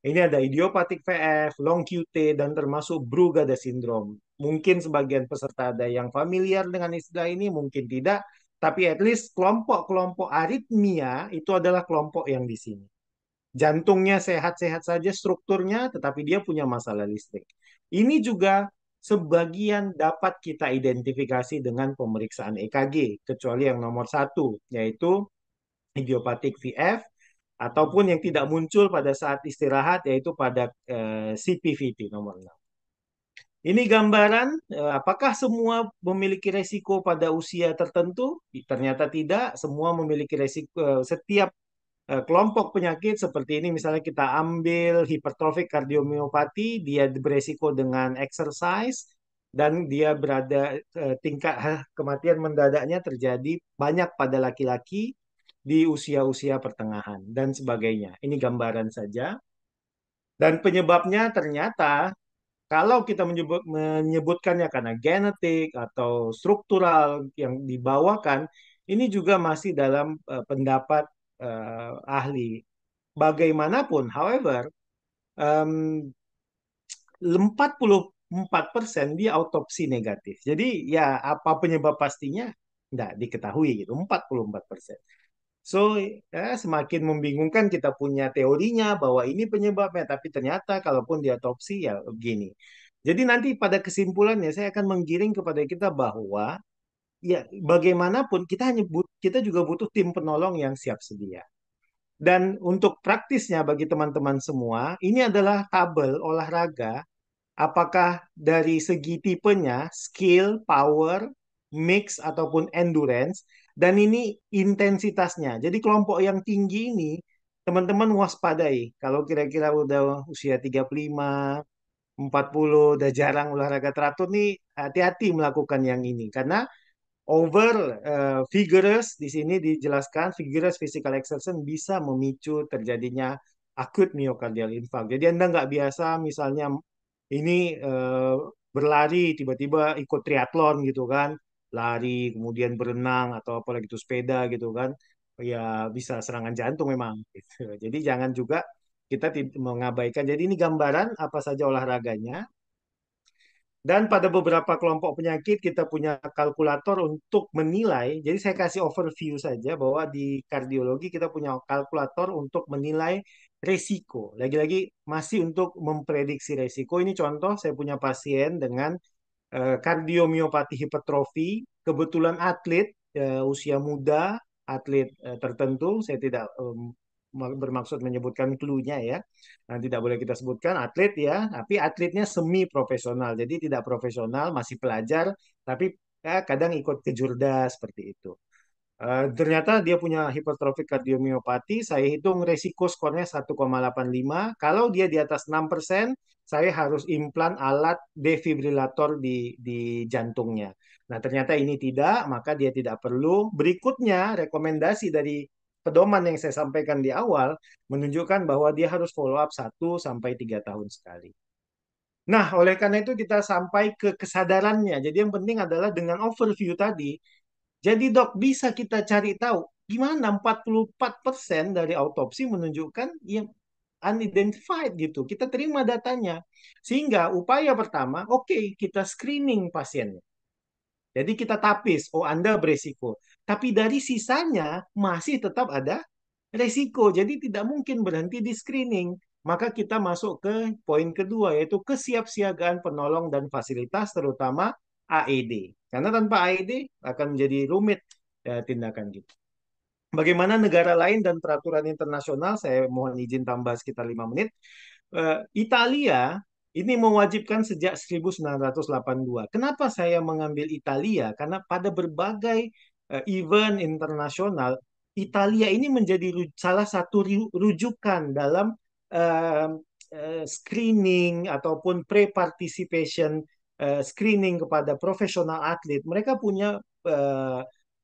Ini ada idiopathic VF, long QT, dan termasuk Brugada syndrome. Mungkin sebagian peserta ada yang familiar dengan istilah ini, mungkin tidak. Tapi at least kelompok-kelompok aritmia itu adalah kelompok yang di sini. Jantungnya sehat-sehat saja strukturnya, tetapi dia punya masalah listrik. Ini juga sebagian dapat kita identifikasi dengan pemeriksaan EKG, kecuali yang nomor satu, yaitu idiopathic VF, ataupun yang tidak muncul pada saat istirahat, yaitu pada CPVT nomor 6. Ini gambaran apakah semua memiliki resiko pada usia tertentu? Ternyata tidak, semua memiliki resiko. Setiap kelompok penyakit seperti ini, misalnya kita ambil hipertrofik kardiomiopati, dia beresiko dengan exercise, dan dia berada tingkat kematian mendadaknya terjadi banyak pada laki-laki di usia-usia pertengahan dan sebagainya. Ini gambaran saja. Dan penyebabnya ternyata kalau kita menyebutkannya karena genetik atau struktural yang dibawakan, ini juga masih dalam pendapat ahli. Bagaimanapun, however, em, 44% dia autopsi negatif. Jadi ya apa penyebab pastinya tidak diketahui gitu, 44%. So, ya, semakin membingungkan kita punya teorinya bahwa ini penyebabnya, tapi ternyata kalaupun diotopsi ya begini. Jadi nanti pada kesimpulannya saya akan menggiring kepada kita bahwa ya bagaimanapun kita juga butuh tim penolong yang siap sedia. Dan untuk praktisnya bagi teman-teman semua, ini adalah tabel olahraga apakah dari segi tipenya, skill, power, mix, ataupun endurance, dan ini intensitasnya. Jadi kelompok yang tinggi ini, teman-teman waspadai. Kalau kira-kira udah usia 35, 40, udah jarang olahraga teratur nih, hati-hati melakukan yang ini. Karena over vigorous, di sini dijelaskan, vigorous physical exertion bisa memicu terjadinya acute myocardial infarct. Jadi Anda nggak biasa misalnya ini berlari tiba-tiba ikut triathlon gitu kan, lari kemudian berenang atau apalagi itu sepeda gitu kan, ya bisa serangan jantung memang gitu. Jadi jangan juga kita mengabaikan. Jadi ini gambaran apa saja olahraganya. Dan pada beberapa kelompok penyakit kita punya kalkulator untuk menilai. Jadi saya kasih overview saja bahwa di kardiologi kita punya kalkulator untuk menilai resiko. Lagi-lagi masih untuk memprediksi resiko. Ini contoh saya punya pasien dengan kardiomiopati hipertrofi, kebetulan atlet usia muda, atlet tertentu. Saya tidak bermaksud menyebutkan clue-nya ya. Nah, tidak boleh kita sebutkan atlet ya, tapi atletnya semi profesional. Jadi tidak profesional, masih pelajar, tapi ya, kadang ikut ke Jurda seperti itu. Ternyata dia punya hipertrofik kardiomiopati. Saya hitung resiko skornya 1,85. Kalau dia di atas 6%, saya harus implan alat defibrilator di jantungnya. Nah, ternyata ini tidak, maka dia tidak perlu. Berikutnya, rekomendasi dari pedoman yang saya sampaikan di awal menunjukkan bahwa dia harus follow up 1 sampai 3 tahun sekali. Nah, oleh karena itu kita sampai ke kesadarannya. Jadi yang penting adalah dengan overview tadi, jadi dok, bisa kita cari tahu gimana 44% dari autopsi menunjukkan yang unidentified gitu. Kita terima datanya. Sehingga upaya pertama, oke, kita screening pasiennya. Jadi kita tapis, oh Anda beresiko. Tapi dari sisanya masih tetap ada resiko. Jadi tidak mungkin berhenti di screening. Maka kita masuk ke poin kedua, yaitu kesiapsiagaan penolong dan fasilitas, terutama AED. Karena tanpa AED akan menjadi rumit tindakan kita. Bagaimana negara lain dan peraturan internasional, saya mohon izin tambah sekitar 5 menit. Italia ini mewajibkan sejak 1982. Kenapa saya mengambil Italia? Karena pada berbagai event internasional, Italia ini menjadi salah satu rujukan dalam eh, screening ataupun pre-participation screening kepada profesional atlet. Mereka punya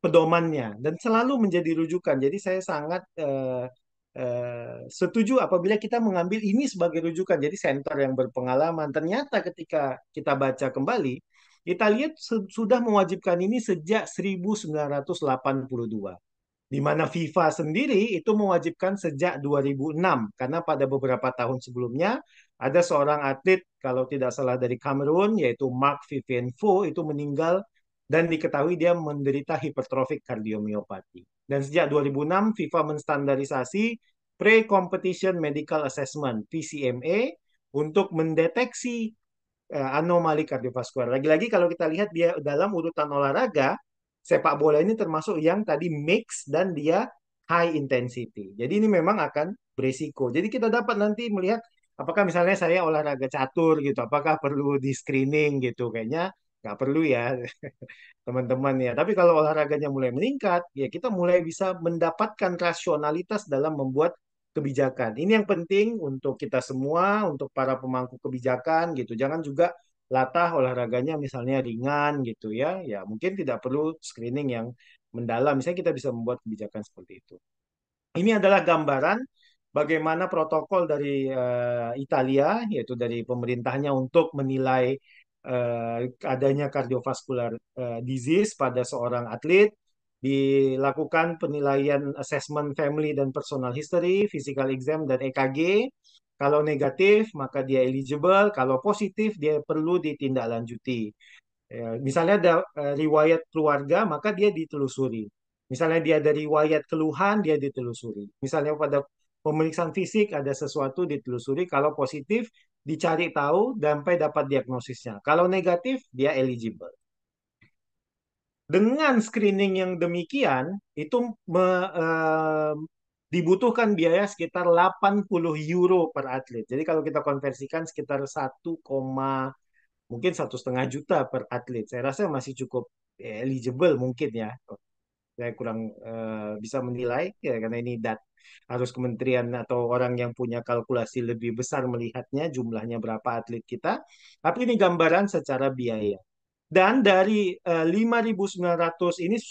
pedomannya dan selalu menjadi rujukan. Jadi saya sangat setuju apabila kita mengambil ini sebagai rujukan. Jadi center yang berpengalaman. Ternyata ketika kita baca kembali, Italia sudah mewajibkan ini sejak 1982, di mana FIFA sendiri itu mewajibkan sejak 2006 karena pada beberapa tahun sebelumnya ada seorang atlet kalau tidak salah dari Kamerun yaitu Mark Vivien Foe itu meninggal dan diketahui dia menderita hipertrofik kardiomiopati. Dan sejak 2006 FIFA menstandarisasi Pre-Competition Medical Assessment (PCMA) untuk mendeteksi anomali kardiovaskular. Lagi-lagi kalau kita lihat dia dalam urutan olahraga, sepak bola ini termasuk yang tadi mix dan dia high intensity. Jadi ini memang akan beresiko. Jadi kita dapat nanti melihat apakah misalnya saya olahraga catur gitu, apakah perlu di screening gitu. Kayaknya nggak perlu ya teman-teman ya. Tapi kalau olahraganya mulai meningkat, ya kita mulai bisa mendapatkan rasionalitas dalam membuat kebijakan. Ini yang penting untuk kita semua, untuk para pemangku kebijakan gitu. Jangan juga latah olahraganya misalnya ringan gitu ya. Ya mungkin tidak perlu screening yang mendalam. Misalnya kita bisa membuat kebijakan seperti itu. Ini adalah gambaran bagaimana protokol dari Italia, yaitu dari pemerintahnya untuk menilai adanya cardiovascular disease pada seorang atlet. Dilakukan penilaian assessment family dan personal history, physical exam, dan EKG. Kalau negatif, maka dia eligible. Kalau positif, dia perlu ditindaklanjuti. Ya, misalnya ada riwayat keluarga, maka dia ditelusuri. Misalnya dia ada riwayat keluhan, dia ditelusuri. Misalnya pada pemeriksaan fisik ada sesuatu ditelusuri. Kalau positif, dicari tahu sampai dapat diagnosisnya. Kalau negatif, dia eligible. Dengan screening yang demikian, itu dibutuhkan biaya sekitar 80 euro per atlet. Jadi kalau kita konversikan sekitar 1, mungkin 1,5 juta per atlet. Saya rasa masih cukup eligible mungkin ya. Saya kurang bisa menilai ya karena ini harus kementerian atau orang yang punya kalkulasi lebih besar melihatnya jumlahnya berapa atlet kita. Tapi ini gambaran secara biaya. Dan dari 5.900 ini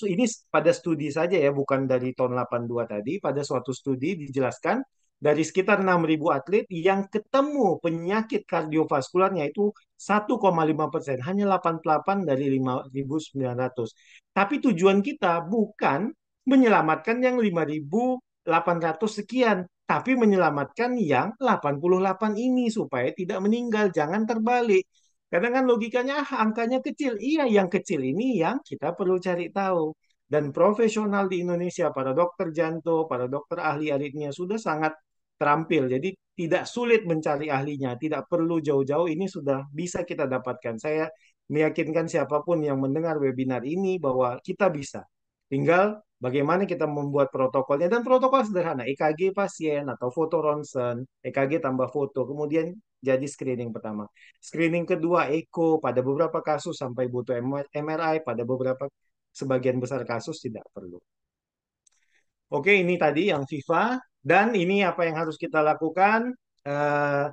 pada studi saja ya, bukan dari tahun 82 tadi. Pada suatu studi dijelaskan dari sekitar 6.000 atlet yang ketemu penyakit kardiovaskularnya itu 1,5%, hanya 88 dari 5.900. Tapi tujuan kita bukan menyelamatkan yang 5.800 sekian, tapi menyelamatkan yang 88 ini supaya tidak meninggal, jangan terbalik. Kadang kan logikanya angkanya kecil. Iya, yang kecil ini yang kita perlu cari tahu. Dan profesional di Indonesia, para dokter jantung, para dokter ahli aritmia sudah sangat terampil. Jadi tidak sulit mencari ahlinya, tidak perlu jauh-jauh. Ini sudah bisa kita dapatkan. Saya meyakinkan siapapun yang mendengar webinar ini bahwa kita bisa. Tinggal bagaimana kita membuat protokolnya dan protokol sederhana, EKG pasien atau foto ronsen, EKG tambah foto, kemudian jadi screening pertama. Screening kedua echo pada beberapa kasus sampai butuh MRI, pada beberapa sebagian besar kasus tidak perlu. Oke, ini tadi yang FIFA dan ini apa yang harus kita lakukan. Eh,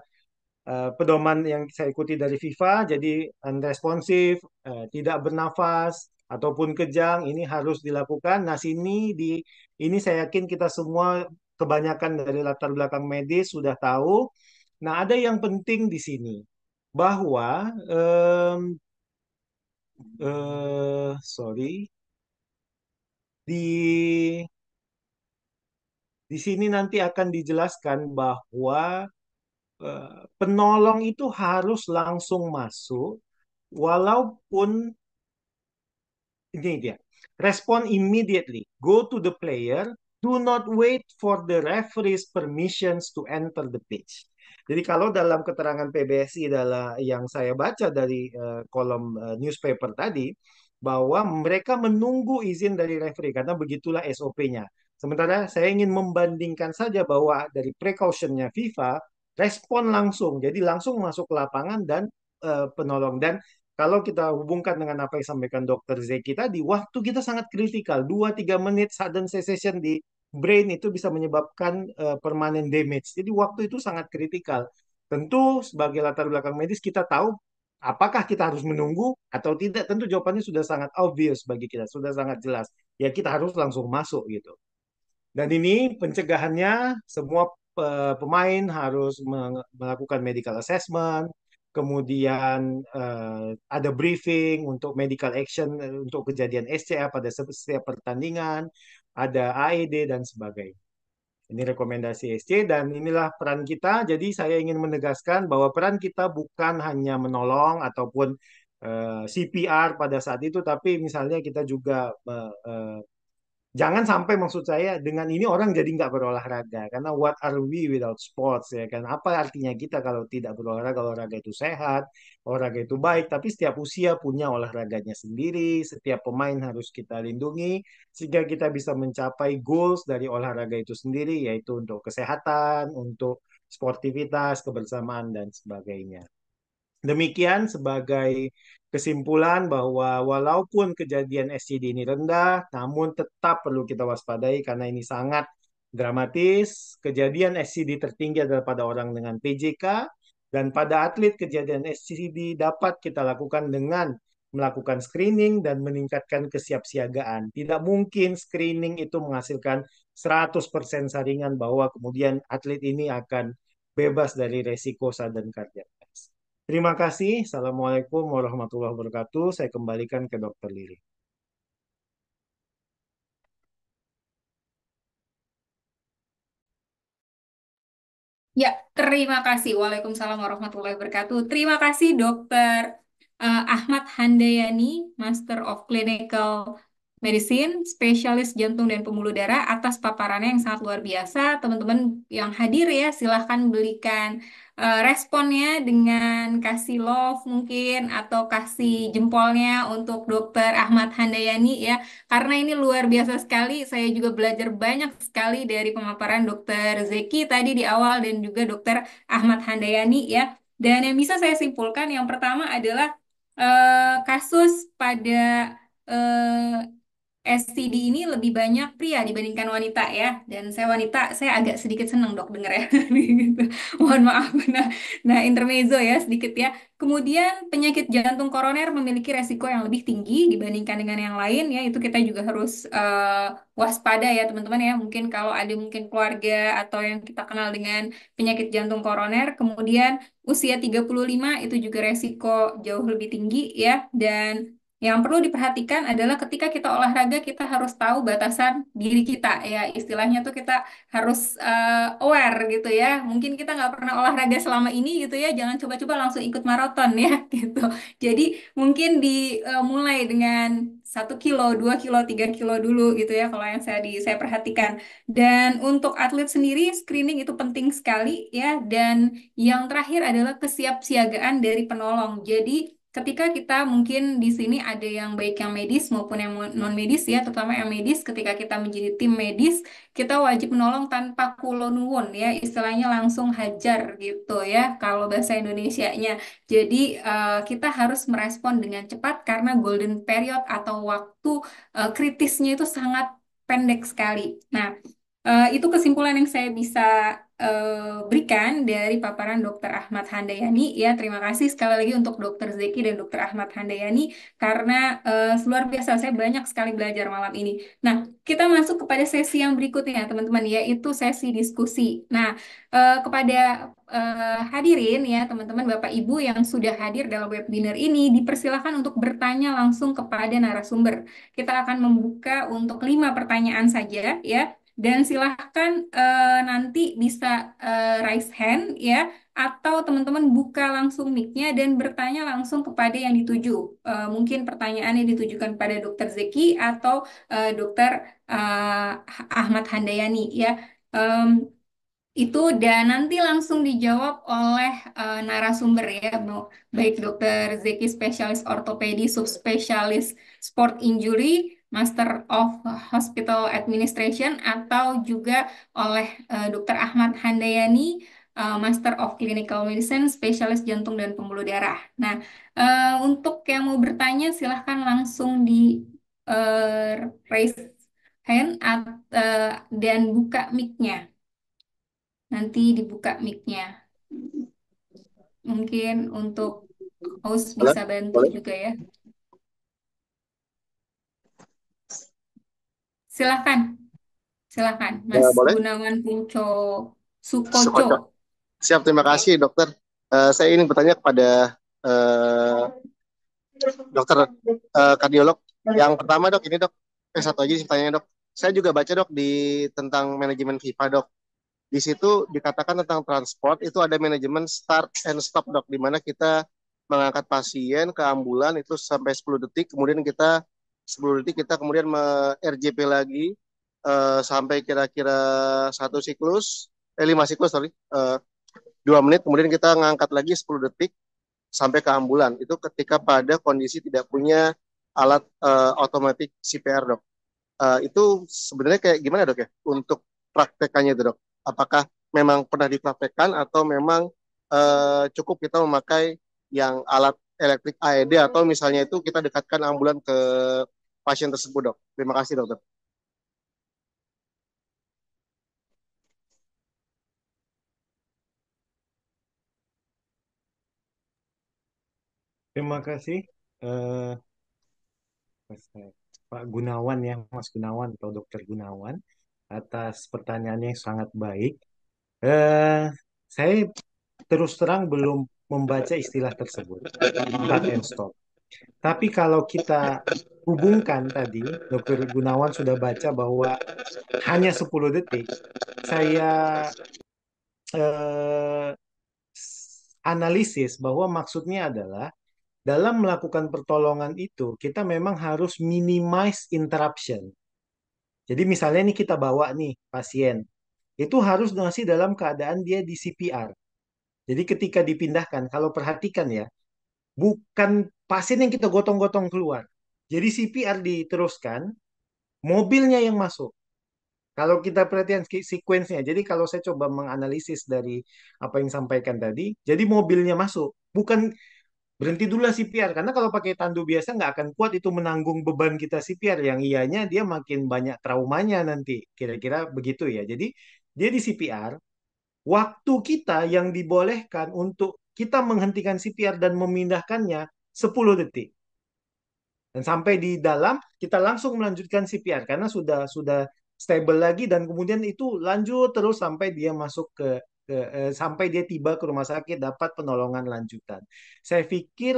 Pedoman yang saya ikuti dari FIFA, jadi unresponsif, tidak bernafas, ataupun kejang, ini harus dilakukan. Nah, ini saya yakin kita semua kebanyakan dari latar belakang medis sudah tahu. Nah, ada yang penting di sini bahwa sorry, di di sini nanti akan dijelaskan bahwa penolong itu harus langsung masuk walaupun ini dia. Respond immediately. Go to the player. Do not wait for the referee's permissions to enter the pitch. Jadi kalau dalam keterangan PBSI adalah yang saya baca dari kolom newspaper tadi, bahwa mereka menunggu izin dari referee karena begitulah SOP-nya. Sementara saya ingin membandingkan saja bahwa dari precaution-nya FIFA, respon langsung. Jadi langsung masuk ke lapangan dan penolong. Dan kalau kita hubungkan dengan apa yang disampaikan Dokter Zeki tadi, waktu kita sangat kritikal. 2-3 menit sudden cessation di brain itu bisa menyebabkan permanent damage. Jadi waktu itu sangat kritikal. Tentu sebagai latar belakang medis kita tahu apakah kita harus menunggu atau tidak. Tentu jawabannya sudah sangat obvious bagi kita, sudah sangat jelas. Ya kita harus langsung masuk gitu. Dan ini pencegahannya semua pemain harus melakukan medical assessment, kemudian ada briefing untuk medical action untuk kejadian SCA pada setiap pertandingan, ada AED dan sebagainya. Ini rekomendasi SC dan inilah peran kita. Jadi saya ingin menegaskan bahwa peran kita bukan hanya menolong ataupun CPR pada saat itu, tapi misalnya kita juga jangan sampai maksud saya dengan ini orang jadi nggak berolahraga karena what are we without sports ya kan apa artinya kita kalau tidak berolahraga olahraga itu sehat olahraga itu baik tapi setiap usia punya olahraganya sendiri setiap pemain harus kita lindungi sehingga kita bisa mencapai goals dari olahraga itu sendiri yaitu untuk kesehatan untuk sportivitas kebersamaan dan sebagainya. Demikian sebagai kesimpulan bahwa walaupun kejadian SCD ini rendah, namun tetap perlu kita waspadai karena ini sangat dramatis. Kejadian SCD tertinggi adalah pada orang dengan PJK dan pada atlet kejadian SCD dapat kita lakukan dengan melakukan screening dan meningkatkan kesiapsiagaan. Tidak mungkin screening itu menghasilkan 100% saringan bahwa kemudian atlet ini akan bebas dari resiko sudden cardiac arrest. Terima kasih. Assalamualaikum warahmatullahi wabarakatuh. Saya kembalikan ke Dr. Lili. Ya, terima kasih. Waalaikumsalam warahmatullahi wabarakatuh. Terima kasih Dokter Ahmad Handayani, Master of Clinical Medicine, spesialis jantung dan pembuluh darah atas paparannya yang sangat luar biasa. Teman-teman yang hadir ya, silahkan berikan responnya dengan kasih love mungkin atau kasih jempolnya untuk Dokter Ahmad Handayani ya. Karena ini luar biasa sekali, saya juga belajar banyak sekali dari pemaparan Dokter Zeki tadi di awal dan juga Dokter Ahmad Handayani ya. Dan yang bisa saya simpulkan yang pertama adalah kasus pada STD ini lebih banyak pria dibandingkan wanita ya. Dan saya wanita, saya agak sedikit seneng dok denger ya. Gitu. Mohon maaf. Nah, intermezzo ya sedikit ya. Kemudian penyakit jantung koroner memiliki resiko yang lebih tinggi dibandingkan dengan yang lain ya. Itu kita juga harus waspada ya teman-teman ya. Mungkin kalau ada mungkin keluarga atau yang kita kenal dengan penyakit jantung koroner. Kemudian usia 35 itu juga resiko jauh lebih tinggi ya. Dan yang perlu diperhatikan adalah ketika kita olahraga, kita harus tahu batasan diri kita ya. Istilahnya tuh kita harus aware gitu ya. Mungkin kita nggak pernah olahraga selama ini gitu ya. Jangan coba-coba langsung ikut maraton ya gitu. Jadi mungkin dimulai dengan 1 kilo, 2 kilo, 3 kilo dulu gitu ya. Kalau yang saya perhatikan. Dan untuk atlet sendiri, screening itu penting sekali ya. Dan yang terakhir adalah kesiapsiagaan dari penolong. Jadi ketika kita mungkin di sini ada yang baik yang medis maupun yang non medis ya, terutama yang medis, ketika kita menjadi tim medis, kita wajib menolong tanpa kulo nuwun ya, istilahnya langsung hajar gitu ya, kalau bahasa Indonesianya. Jadi kita harus merespon dengan cepat karena golden period atau waktu kritisnya itu sangat pendek sekali. Nah, itu kesimpulan yang saya bisa berikan dari paparan Dr. Ahmad Handayani. Ya, terima kasih sekali lagi untuk Dr. Zeki dan Dr. Ahmad Handayani karena luar biasa saya banyak sekali belajar malam ini. Nah, kita masuk kepada sesi yang berikutnya, teman-teman, yaitu sesi diskusi. Nah, kepada hadirin ya, teman-teman, Bapak Ibu yang sudah hadir dalam webinar ini, dipersilakan untuk bertanya langsung kepada narasumber. Kita akan membuka untuk 5 pertanyaan saja ya. Dan silahkan nanti bisa raise hand ya, atau teman-teman buka langsung mic-nya dan bertanya langsung kepada yang dituju. Mungkin pertanyaannya ditujukan pada Dokter Zeki atau Dokter Ahmad Handayani ya. Em, itu dan nanti langsung dijawab oleh narasumber ya, baik Dokter Zeki spesialis ortopedi, subspesialis sport injury, Master of Hospital Administration, atau juga oleh Dokter Ahmad Handayani, Master of Clinical Medicine, spesialis jantung dan pembuluh darah. Nah, untuk yang mau bertanya silahkan langsung di raise dan buka mic-nya. Nanti dibuka mic-nya. Mungkin untuk host Boleh? bisa bantu Boleh? juga ya. Silahkan, silahkan, Mas Boleh? Gunawan Puco Sukoco. Sekocok. Siap, terima Oke. kasih dokter. Saya ingin bertanya kepada eh, dokter kardiolog. Yang pertama dok, ini dok, satu aja sih pertanyaannya dok. Saya juga baca dok di tentang manajemen FIFA dok. Di situ dikatakan tentang transport itu ada manajemen start and stop dok, di mana kita mengangkat pasien ke ambulan itu sampai 10 detik, kemudian kita 10 detik kita kemudian RJP lagi sampai kira-kira satu siklus, 5 siklus sorry, 2 menit, kemudian kita ngangkat lagi 10 detik sampai ke ambulan. Itu ketika pada kondisi tidak punya alat otomatis CPR dok. Itu sebenarnya kayak gimana dok ya untuk praktekannya itu dok? Apakah memang pernah dipraktekkan atau memang cukup kita memakai yang alat elektrik AED atau misalnya itu kita dekatkan ambulan ke pasien tersebut dok? Terima kasih dokter. Terima kasih Pak Gunawan ya, Mas Gunawan atau Dokter Gunawan atas pertanyaannya yang sangat baik. Eh, saya terus terang belum membaca istilah tersebut, start and stop. Tapi kalau kita hubungkan tadi, Dokter Gunawan sudah baca bahwa hanya 10 detik, saya eh, analisis bahwa maksudnya adalah dalam melakukan pertolongan itu, kita memang harus minimize interruption. Jadi misalnya nih kita bawa nih pasien, itu harus masih dalam keadaan dia di CPR. Jadi ketika dipindahkan, kalau perhatikan ya, bukan pasien yang kita gotong-gotong keluar. Jadi CPR diteruskan, mobilnya yang masuk. Kalau kita perhatikan sequence-nya, jadi kalau saya coba menganalisis dari apa yang disampaikan tadi, jadi mobilnya masuk, bukan berhenti dulu lah CPR, karena kalau pakai tandu biasa nggak akan kuat itu menanggung beban kita CPR, yang ianya dia makin banyak traumanya nanti, kira-kira begitu ya. Jadi dia di CPR, waktu kita yang dibolehkan untuk kita menghentikan CPR dan memindahkannya 10 detik. Dan sampai di dalam kita langsung melanjutkan CPR karena sudah stable lagi dan kemudian itu lanjut terus sampai dia masuk sampai dia tiba ke rumah sakit dapat penolongan lanjutan. Saya pikir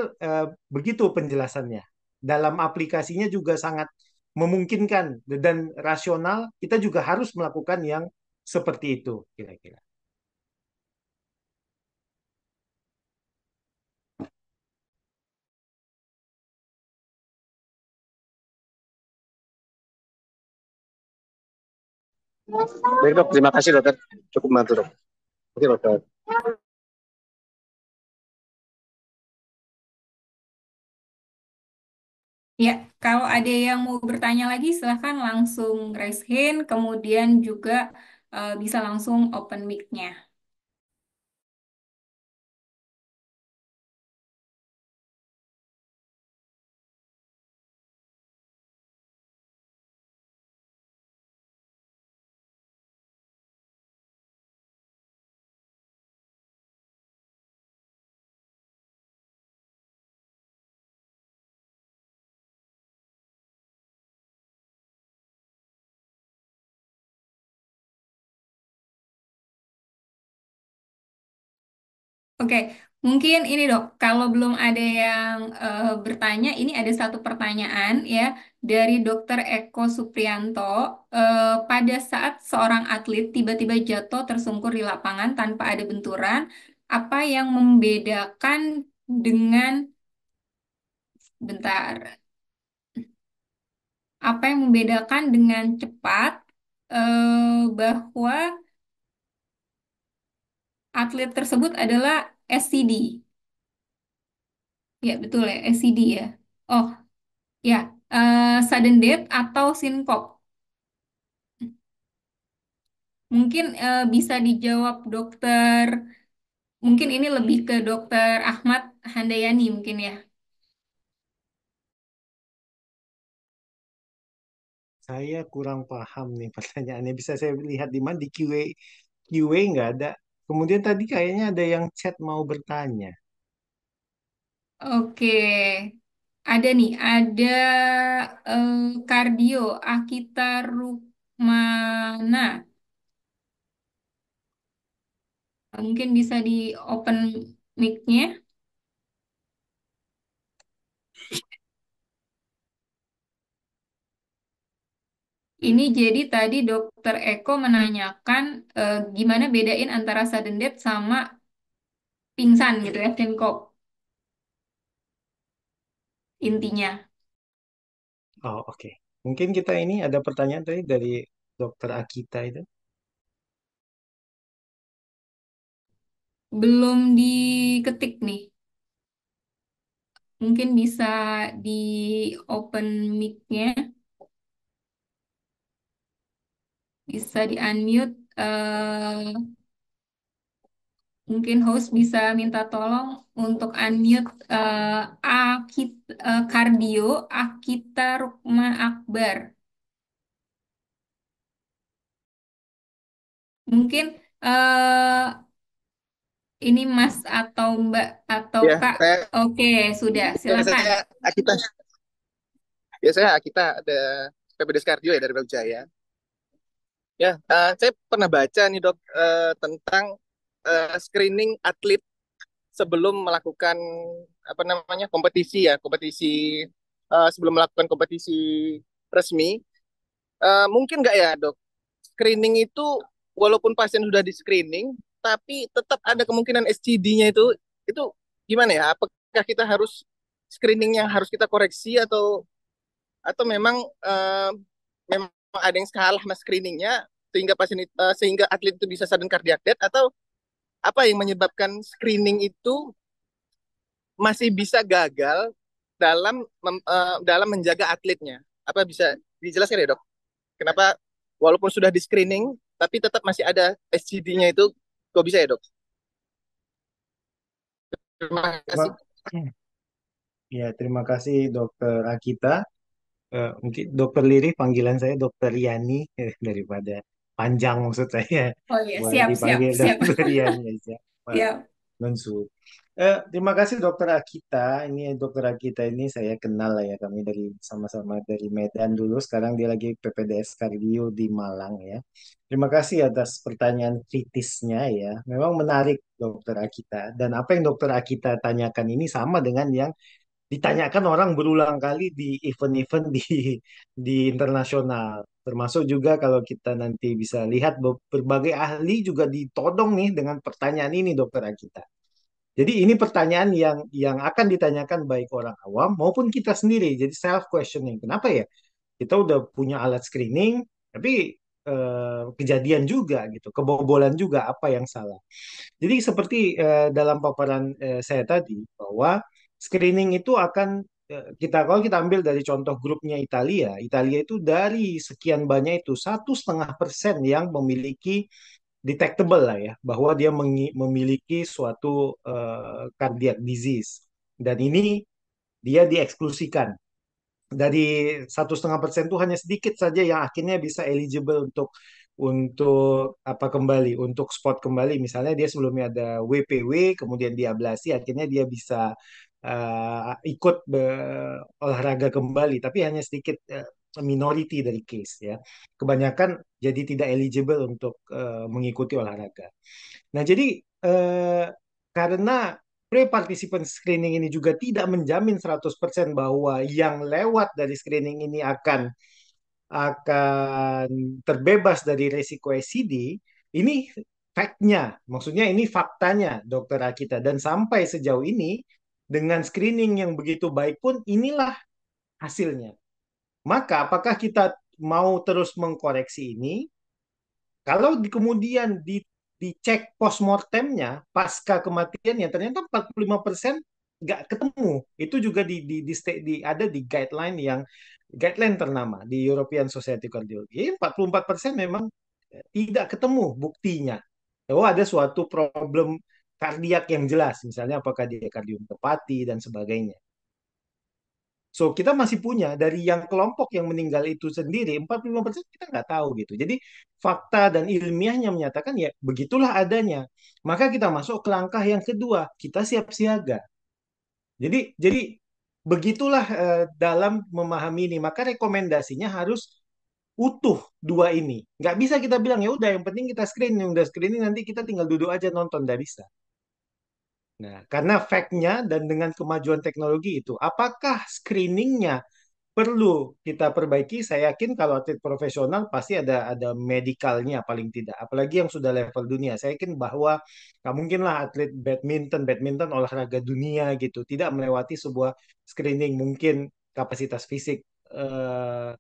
begitu penjelasannya. Dalam aplikasinya juga sangat memungkinkan dan rasional. Kita juga harus melakukan yang seperti itu kira-kira. Baik dok, terima kasih dokter. Cukup membantu dok. Oke dokter. Ya, kalau ada yang mau bertanya lagi, silahkan langsung raise hand, kemudian juga bisa langsung open mic-nya. Oke, mungkin ini dok, kalau belum ada yang bertanya, ini ada satu pertanyaan ya dari Dokter Eko Supriyanto. Pada saat seorang atlet tiba-tiba jatuh tersungkur di lapangan tanpa ada benturan, apa yang membedakan dengan, bentar, apa yang membedakan dengan cepat bahwa atlet tersebut adalah SCD? Ya, betul ya, SCD ya. Oh, ya, sudden death atau sinkop. Mungkin bisa dijawab dokter, mungkin ini lebih ke dokter Ahmad Handayani mungkin ya. Saya kurang paham nih pertanyaannya. Bisa saya lihat di mana? Di QA, QA nggak ada. Kemudian tadi kayaknya ada yang chat mau bertanya. Oke, ada nih, ada kardio Akita Rukmana. Mungkin bisa di open mic-nya. Ini jadi tadi Dokter Eko menanyakan gimana bedain antara sudden death sama pingsan gitu ya, sinkop intinya. Oh, oke. Mungkin kita ini ada pertanyaan tadi dari Dokter Akita itu. Belum diketik nih. Mungkin bisa di open mic-nya, bisa di unmute. Mungkin host bisa minta tolong untuk unmute Kardio Akita Rukma Akbar. Mungkin ini Mas atau Mbak atau Ya, Kak. Oke, sudah. Silakan. saya Akita. Ya, saya Akita ada PPDS Kardio ya dari Brawijaya. Ya, saya pernah baca nih dok tentang screening atlet sebelum melakukan apa namanya kompetisi ya, kompetisi sebelum melakukan kompetisi resmi. Mungkin nggak ya dok, screening itu walaupun pasien sudah di screening, tapi tetap ada kemungkinan SCD-nya itu gimana ya? Apakah kita harus screeningnya harus kita koreksi atau memang memang ada yang salah sama screeningnya sehingga sehingga atlet itu bisa sudden cardiac death atau apa yang menyebabkan screening itu masih bisa gagal dalam menjaga atletnya? Apa bisa dijelaskan ya dok? Kenapa walaupun sudah di screening tapi tetap masih ada SCD-nya itu kok bisa ya dok? Terima kasih. Ma- Ya, terima kasih Dokter Akita. Mungkin Dokter Liri, panggilan saya Dokter Yani daripada panjang maksud saya. Oh iya, Boleh siap, siap, dipanggil siap. Dokter Yani aja. Pak Siap. Mansur. Terima kasih Dokter Akita. Ini Dokter Akita ini saya kenal lah ya, kami dari sama-sama dari Medan dulu. Sekarang dia lagi PPDS Kardio di Malang ya. Terima kasih atas pertanyaan kritisnya ya. Memang menarik Dokter Akita. Dan apa yang Dokter Akita tanyakan ini sama dengan yang ditanyakan orang berulang kali di event-event di internasional. Termasuk juga kalau kita nanti bisa lihat berbagai ahli juga ditodong nih dengan pertanyaan ini Dokter Akita. Jadi ini pertanyaan yang akan ditanyakan baik orang awam maupun kita sendiri. Jadi self questioning. Kenapa ya? Kita udah punya alat screening, tapi kejadian juga gitu, kebobolan juga apa yang salah. Jadi seperti dalam paparan saya tadi bahwa screening itu akan kita kalau kita ambil dari contoh grupnya Italia, Italia itu dari sekian banyak itu 1,5% yang memiliki detectable lah ya, bahwa dia memiliki suatu cardiac disease dan ini dia dieksklusikan dari 1,5% itu hanya sedikit saja yang akhirnya bisa eligible untuk apa kembali untuk spot kembali misalnya dia sebelumnya ada WPW kemudian diablasi akhirnya dia bisa ikut olahraga kembali tapi hanya sedikit minority dari case ya kebanyakan jadi tidak eligible untuk mengikuti olahraga. Nah jadi eh, karena pre-participant screening ini juga tidak menjamin 100% bahwa yang lewat dari screening ini akan terbebas dari risiko SCD, ini fact-nya, maksudnya ini faktanya Dokter Akita. Dan sampai sejauh ini, dengan screening yang begitu baik pun, inilah hasilnya. Maka apakah kita mau terus mengkoreksi ini? Kalau kemudian dicek postmortemnya pasca kematiannya ternyata 45% nggak ketemu. Itu juga ada di guideline ternama di European Society of Cardiology. 44% memang tidak ketemu buktinya. Oh, ada suatu problem kardiak yang jelas, misalnya apakah dia kardiomiopati dan sebagainya. So, kita masih punya dari yang kelompok yang meninggal itu sendiri, 45% kita nggak tahu gitu. Jadi, fakta dan ilmiahnya menyatakan ya begitulah adanya. Maka kita masuk ke langkah yang kedua, kita siap siaga. Jadi begitulah dalam memahami ini. Maka rekomendasinya harus utuh dua ini. Nggak bisa kita bilang ya udah yang penting kita screening, udah screening nanti kita tinggal duduk aja nonton, nggak bisa. Nah, karena fact-nya dan dengan kemajuan teknologi itu, apakah screeningnya perlu kita perbaiki? Saya yakin kalau atlet profesional pasti ada medikalnya paling tidak. Apalagi yang sudah level dunia. Saya yakin bahwa nggak mungkinlah atlet badminton olahraga dunia gitu, tidak melewati sebuah screening. Mungkin kapasitas fisik eh,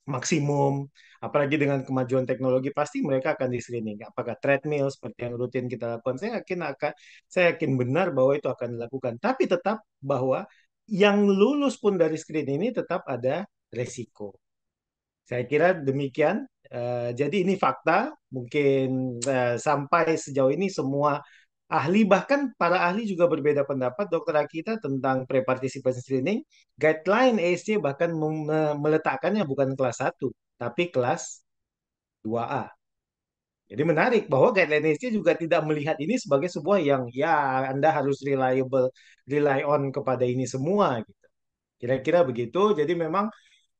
maksimum, apalagi dengan kemajuan teknologi pasti mereka akan di screening. Apakah treadmill seperti yang rutin kita lakukan? Saya yakin benar bahwa itu akan dilakukan. Tapi tetap bahwa yang lulus pun dari screening ini tetap ada resiko. Saya kira demikian. Jadi ini fakta. Mungkin sampai sejauh ini semua ahli, bahkan para ahli juga berbeda pendapat. Dokter Akita tentang pre-participation screening, guideline ASC bahkan meletakkannya bukan kelas 1, tapi kelas 2A. Jadi menarik bahwa guideline ASC juga tidak melihat ini sebagai sebuah yang ya Anda harus rely on kepada ini semua gitu. Kira-kira begitu. Jadi memang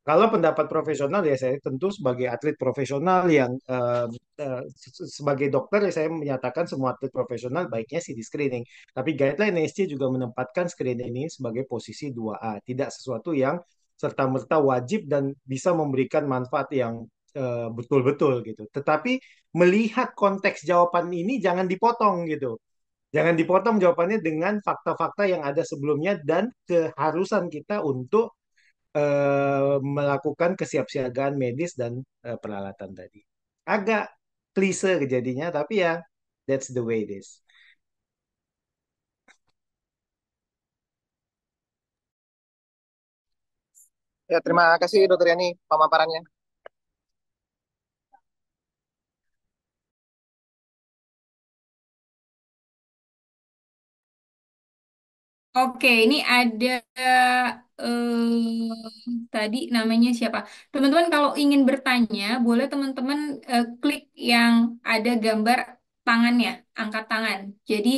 kalau pendapat profesional ya saya tentu sebagai atlet profesional yang sebagai dokter ya saya menyatakan semua atlet profesional baiknya sih di screening. Tapi guideline NSC juga menempatkan screening ini sebagai posisi 2A, tidak sesuatu yang serta-merta wajib dan bisa memberikan manfaat yang betul-betul gitu. Tetapi melihat konteks jawaban ini jangan dipotong gitu. Jangan dipotong jawabannya dengan fakta-fakta yang ada sebelumnya dan keharusan kita untuk melakukan kesiapsiagaan medis dan peralatan tadi. Agak klise kejadiannya, tapi ya that's the way it is. Ya, terima kasih Dokter Yani pemaparannya. Oke, ini ada tadi namanya siapa? Teman-teman kalau ingin bertanya, boleh teman-teman klik yang ada gambar tangannya, angkat tangan. Jadi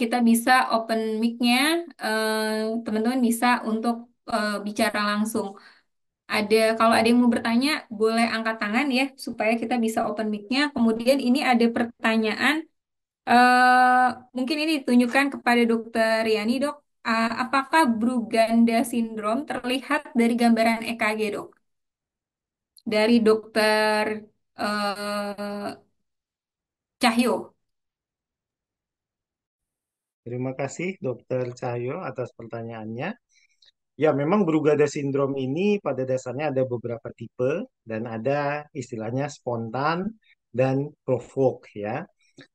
kita bisa open mic-nya, teman-teman bisa untuk bicara langsung. Kalau ada yang mau bertanya, boleh angkat tangan ya, supaya kita bisa open mic-nya. Kemudian ini ada pertanyaan. Eh, Mungkin ini ditunjukkan kepada Dokter Yani, Dok. Apakah Brugada sindrom terlihat dari gambaran EKG, Dok? Dari Dokter Cahyo. Terima kasih Dokter Cahyo atas pertanyaannya. Ya, memang Brugada sindrom ini pada dasarnya ada beberapa tipe dan ada istilahnya spontan dan provoke ya.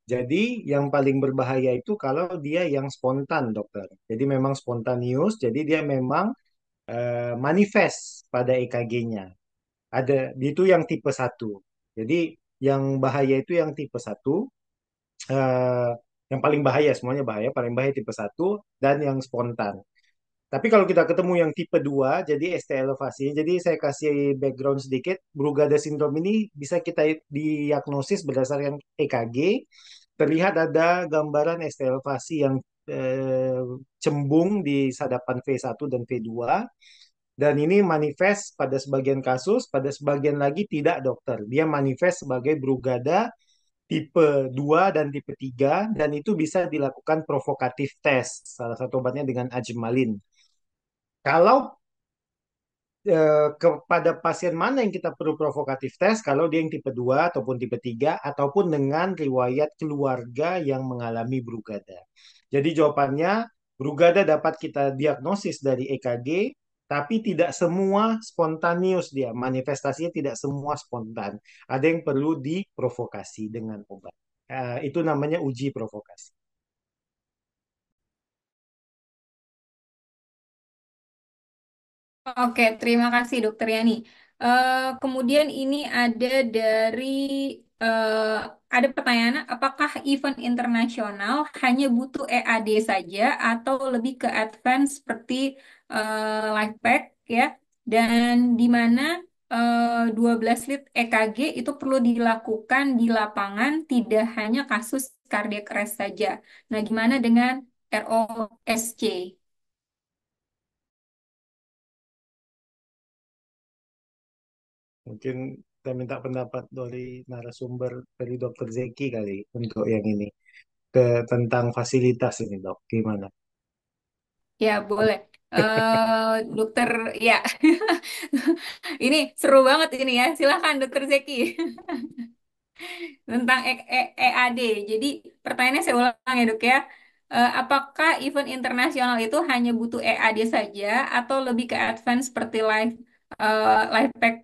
Jadi yang paling berbahaya itu kalau dia yang spontan, dokter. Jadi memang spontanius, jadi dia memang manifest pada EKG-nya. Ada itu yang tipe satu. Jadi yang bahaya itu yang tipe satu, eh, yang paling bahaya, semuanya bahaya, paling bahaya tipe satu dan yang spontan. Tapi kalau kita ketemu yang tipe 2, jadi ST elevasi, jadi saya kasih background sedikit, Brugada sindrom ini bisa kita diagnosis berdasarkan EKG, terlihat ada gambaran ST elevasi yang eh, cembung di sadapan V1 dan V2, dan ini manifest pada sebagian kasus, pada sebagian lagi tidak dokter. Dia manifest sebagai Brugada tipe 2 dan tipe 3 dan itu bisa dilakukan provokatif test. Salah satu obatnya dengan ajmalin. Kalau kepada pasien mana yang kita perlu provokatif test, kalau dia yang tipe 2 ataupun tipe 3 ataupun dengan riwayat keluarga yang mengalami Brugada. Jadi jawabannya Brugada dapat kita diagnosis dari EKG, tapi tidak semua spontaneous dia. Manifestasinya tidak semua spontan. Ada yang perlu diprovokasi dengan obat. Itu namanya uji provokasi. Oke, terima kasih Dokter Yani. Kemudian ini ada dari eh, ada pertanyaan, apakah event internasional hanya butuh EAD saja atau lebih ke advance seperti live pack ya, dan di mana 12 lead EKG itu perlu dilakukan di lapangan, tidak hanya kasus cardiac arrest saja. Nah, gimana dengan ROSC? Mungkin kita minta pendapat dari narasumber dari Dokter Zeki kali untuk yang ini tentang fasilitas ini dok, gimana? Ya, boleh. Dokter, ya. Ini seru banget ini ya. Silakan, Dokter Zeki. Tentang EAD. Jadi pertanyaannya saya ulang ya dok ya. Apakah event internasional itu hanya butuh EAD saja atau lebih ke advance seperti live pack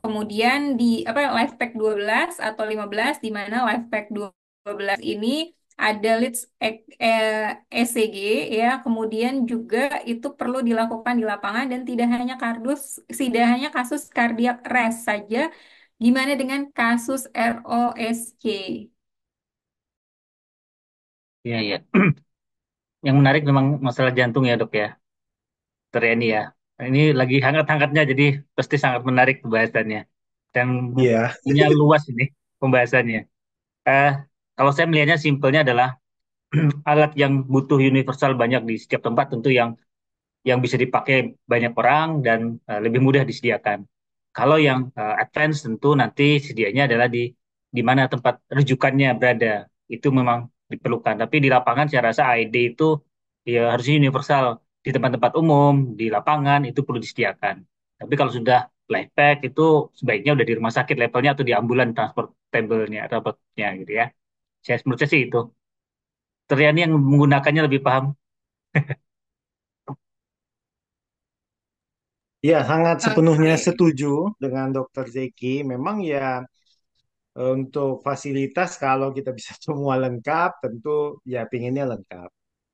kemudian di apa live pack 12 atau 15 di mana live pack 12 ini ada leads ECG ya, kemudian juga itu perlu dilakukan di lapangan dan tidak hanya kasus cardiac arrest saja. Gimana dengan kasus ROSC? Iya, iya. Yang menarik memang masalah jantung ya, Dok ya. Dokter Yani ya. Ini lagi hangat-hangatnya, jadi pasti sangat menarik pembahasannya. Dan Iya. punya luas ini pembahasannya. Eh, Kalau saya melihatnya simpelnya adalah alat yang butuh universal banyak di setiap tempat tentu yang bisa dipakai banyak orang dan lebih mudah disediakan. Kalau yang advance tentu nanti sedianya adalah di mana tempat rujukannya berada. Itu memang diperlukan. Tapi di lapangan saya rasa AED itu ya harusnya universal. Di tempat-tempat umum, di lapangan itu perlu disediakan. Tapi kalau sudah life pack itu sebaiknya udah di rumah sakit levelnya atau di ambulan transportable-nya, transportnya gitu ya. Menurut saya sih itu. Teriani yang menggunakannya lebih paham. Ya, sangat sepenuhnya Oke. setuju dengan Dokter Zeki. Memang ya untuk fasilitas kalau kita bisa semua lengkap, tentu ya pinginnya lengkap.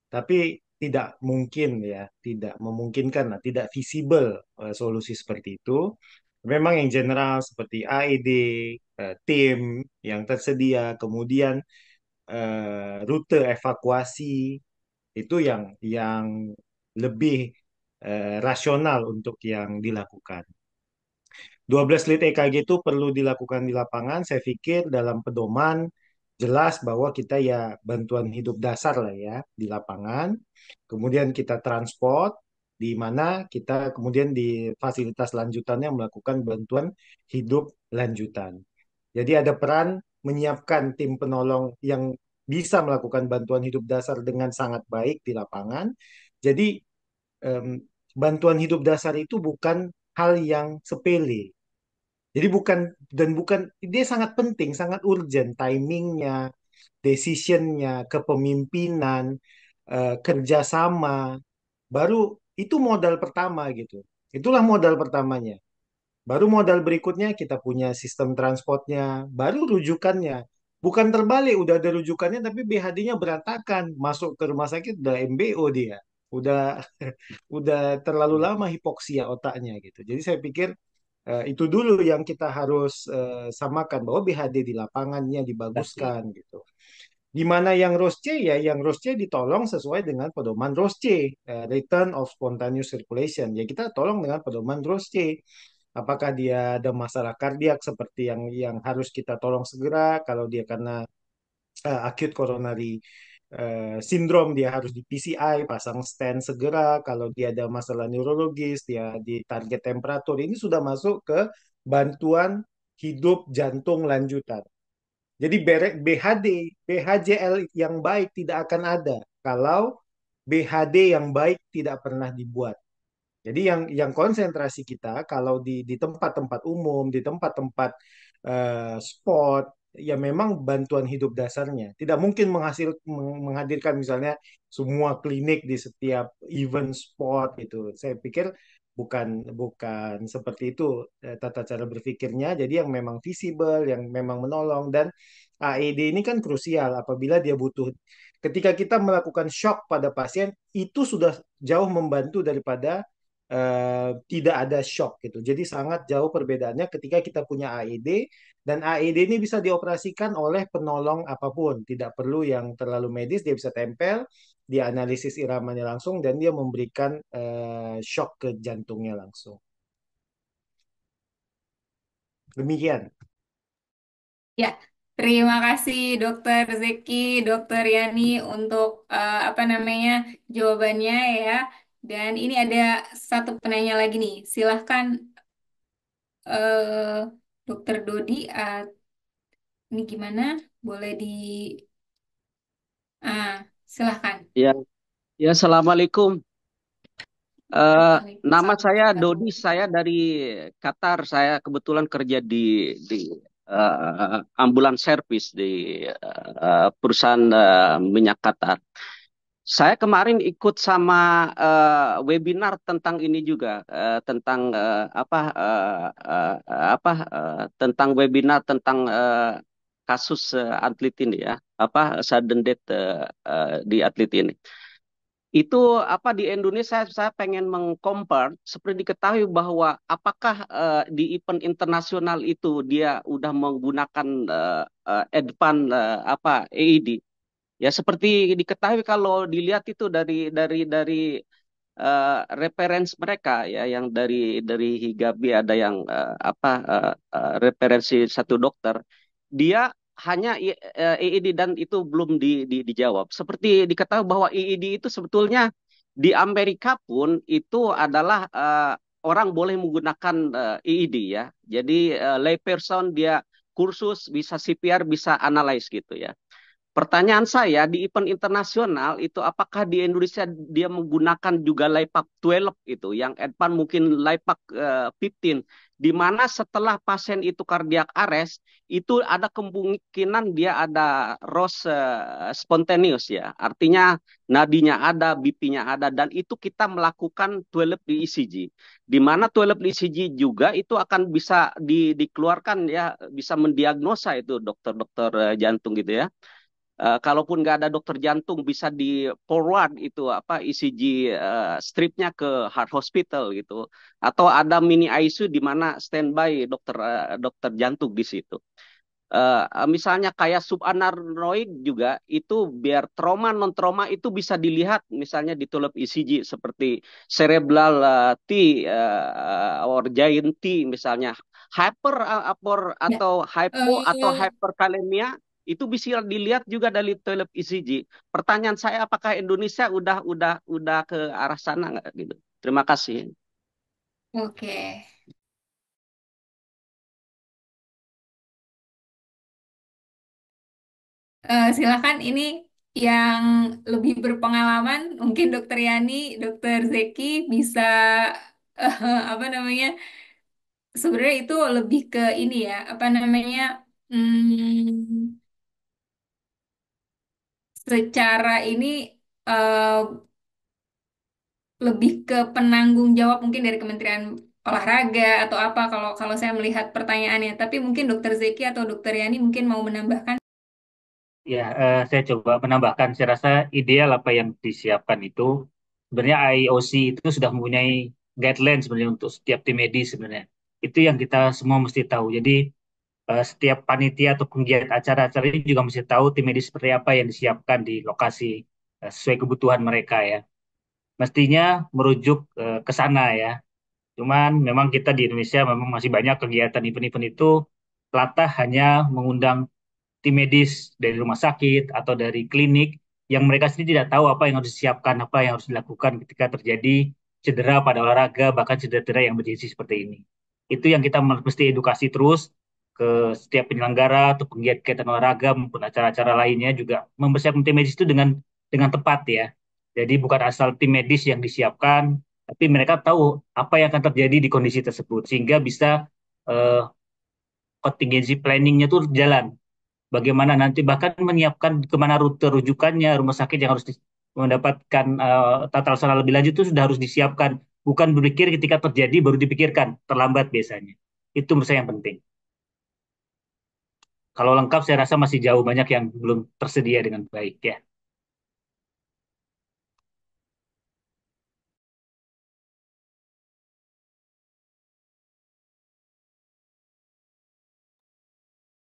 Tapi tidak mungkin ya, tidak memungkinkan, lah, tidak visible solusi seperti itu. Memang yang general seperti AED, tim yang tersedia, kemudian rute evakuasi itu yang lebih rasional untuk yang dilakukan. 12 lead EKG itu perlu dilakukan di lapangan. Saya pikir dalam pedoman jelas bahwa kita ya bantuan hidup dasar lah ya di lapangan. Kemudian kita transport di mana kita kemudian di fasilitas lanjutannya melakukan bantuan hidup lanjutan. Jadi ada peran menyiapkan tim penolong yang bisa melakukan bantuan hidup dasar dengan sangat baik di lapangan. Jadi em, bantuan hidup dasar itu bukan hal yang sepele. Jadi bukan dia sangat penting, sangat urgent timingnya, decisionnya, kepemimpinan, kerjasama, baru itu modal pertama gitu. Itulah modal pertamanya. Baru modal berikutnya kita punya sistem transportnya, baru rujukannya. Bukan terbalik, udah ada rujukannya tapi BHD-nya berantakan. Masuk ke rumah sakit udah MBO dia. Udah udah terlalu lama hipoksia otaknya gitu. Jadi saya pikir itu dulu yang kita harus samakan bahwa BHD di lapangannya Pasti. dibaguskan gitu. Di mana yang ROSC ya yang ROSC ditolong sesuai dengan pedoman ROSC, Return of Spontaneous Circulation. Ya kita tolong dengan pedoman ROSC. Apakah dia ada masalah kardiak seperti yang harus kita tolong segera kalau dia karena acute coronary sindrom dia harus di PCI, pasang stent segera. Kalau dia ada masalah neurologis, dia di target temperatur. Ini sudah masuk ke bantuan hidup jantung lanjutan. Jadi BHD, BHJL yang baik tidak akan ada kalau BHD yang baik tidak pernah dibuat. Jadi yang konsentrasi kita kalau di tempat-tempat umum, di tempat-tempat sport, ya memang bantuan hidup dasarnya. Tidak mungkin menghadirkan misalnya semua klinik di setiap event sport itu. Saya pikir bukan bukan seperti itu tata cara berpikirnya. Jadi yang memang visible, yang memang menolong dan AED ini kan krusial apabila dia butuh. Ketika kita melakukan shock pada pasien, itu sudah jauh membantu daripada tidak ada shock gitu. Jadi sangat jauh perbedaannya ketika kita punya AED dan AED ini bisa dioperasikan oleh penolong apapun, tidak perlu yang terlalu medis, dia bisa tempel, dia analisis iramanya langsung dan dia memberikan shock ke jantungnya langsung. Demikian. Ya, terima kasih Dokter Zeki, Dokter Yani untuk apa namanya jawabannya ya. Dan ini ada satu penanya lagi nih. Silahkan Dokter Dodi, ini gimana? Boleh di silahkan. Ya, ya, Assalamualaikum. Nama Waalaikumsalam saya warahmatullahi Dodi, saya wabarakatuh. dari Qatar. Saya kebetulan kerja di ambulan servis di perusahaan minyak Qatar. Saya kemarin ikut sama webinar tentang ini juga, tentang tentang webinar tentang kasus atlet ini ya, sudden death di atlet ini. Itu di Indonesia saya pengen mengcompare seperti diketahui bahwa apakah di event internasional itu dia udah menggunakan advance AED. Ya seperti diketahui kalau dilihat itu dari referensi mereka ya, yang dari Higabi ada yang referensi satu dokter, dia hanya EED dan itu belum dijawab. Seperti diketahui bahwa EED itu sebetulnya di Amerika pun itu adalah orang boleh menggunakan EED ya. Jadi lay person dia kursus bisa CPR bisa analyze gitu ya. Pertanyaan saya di event internasional itu apakah di Indonesia dia menggunakan juga LIPAP 12 itu yang advance mungkin LIPAP 15 di mana setelah pasien itu cardiac arrest itu ada kemungkinan dia ada ROS spontaneous ya. Artinya nadinya ada, BP-nya ada dan itu kita melakukan 12 di ECG. Di mana 12 di ECG juga itu akan bisa dikeluarkan ya, bisa mendiagnosa itu dokter-dokter jantung gitu ya. Kalaupun nggak ada dokter jantung bisa di forward itu ECG stripnya ke heart hospital gitu, atau ada mini ICU di mana standby dokter jantung di situ. Misalnya kayak subarachnoid juga itu biar trauma non trauma itu bisa dilihat misalnya di tulip ECG seperti cerebral T or giant T misalnya Ya, atau hypo atau eh, hyperkalemia itu bisa dilihat juga dari tulip ECG. Pertanyaan saya apakah Indonesia udah ke arah sana nggak gitu? Terima kasih. oke. Silakan ini yang lebih berpengalaman, mungkin Dokter Yani, Dokter Zeki bisa apa namanya? Sebenarnya itu lebih ke ini ya, apa namanya? hmm, Secara ini eh, lebih ke penanggung jawab mungkin dari Kementerian Olahraga atau apa kalau kalau saya melihat pertanyaannya. Tapi mungkin Dokter Zeki atau Dokter Yani mungkin mau menambahkan. Ya, saya coba menambahkan. Saya rasa ideal apa yang disiapkan itu sebenarnya IOC itu sudah mempunyai guideline sebenarnya untuk setiap tim medis sebenarnya. Itu yang kita semua mesti tahu. Jadi setiap panitia atau penggiat acara-acara ini juga mesti tahu tim medis seperti apa yang disiapkan di lokasi sesuai kebutuhan mereka ya. Mestinya merujuk ke sana ya. Cuman memang kita di Indonesia memang masih banyak kegiatan event-event itu latah hanya mengundang tim medis dari rumah sakit atau dari klinik yang mereka sendiri tidak tahu apa yang harus disiapkan, apa yang harus dilakukan ketika terjadi cedera pada olahraga, bahkan cedera-cedera yang bergensi seperti ini. Itu yang kita mesti edukasi terus ke setiap penyelenggara atau penggiat kegiatan olahraga maupun acara-acara lainnya juga mempersiapkan tim medis itu dengan tepat ya. Jadi bukan asal tim medis yang disiapkan, tapi mereka tahu apa yang akan terjadi di kondisi tersebut sehingga bisa eh, contingency planning-nya tuh jalan bagaimana nanti bahkan menyiapkan kemana rute rujukannya rumah sakit yang harus mendapatkan tata laksana lebih lanjut itu sudah harus disiapkan bukan berpikir ketika terjadi baru dipikirkan terlambat biasanya itu menurut saya yang penting kalau lengkap saya rasa masih jauh banyak yang belum tersedia dengan baik ya.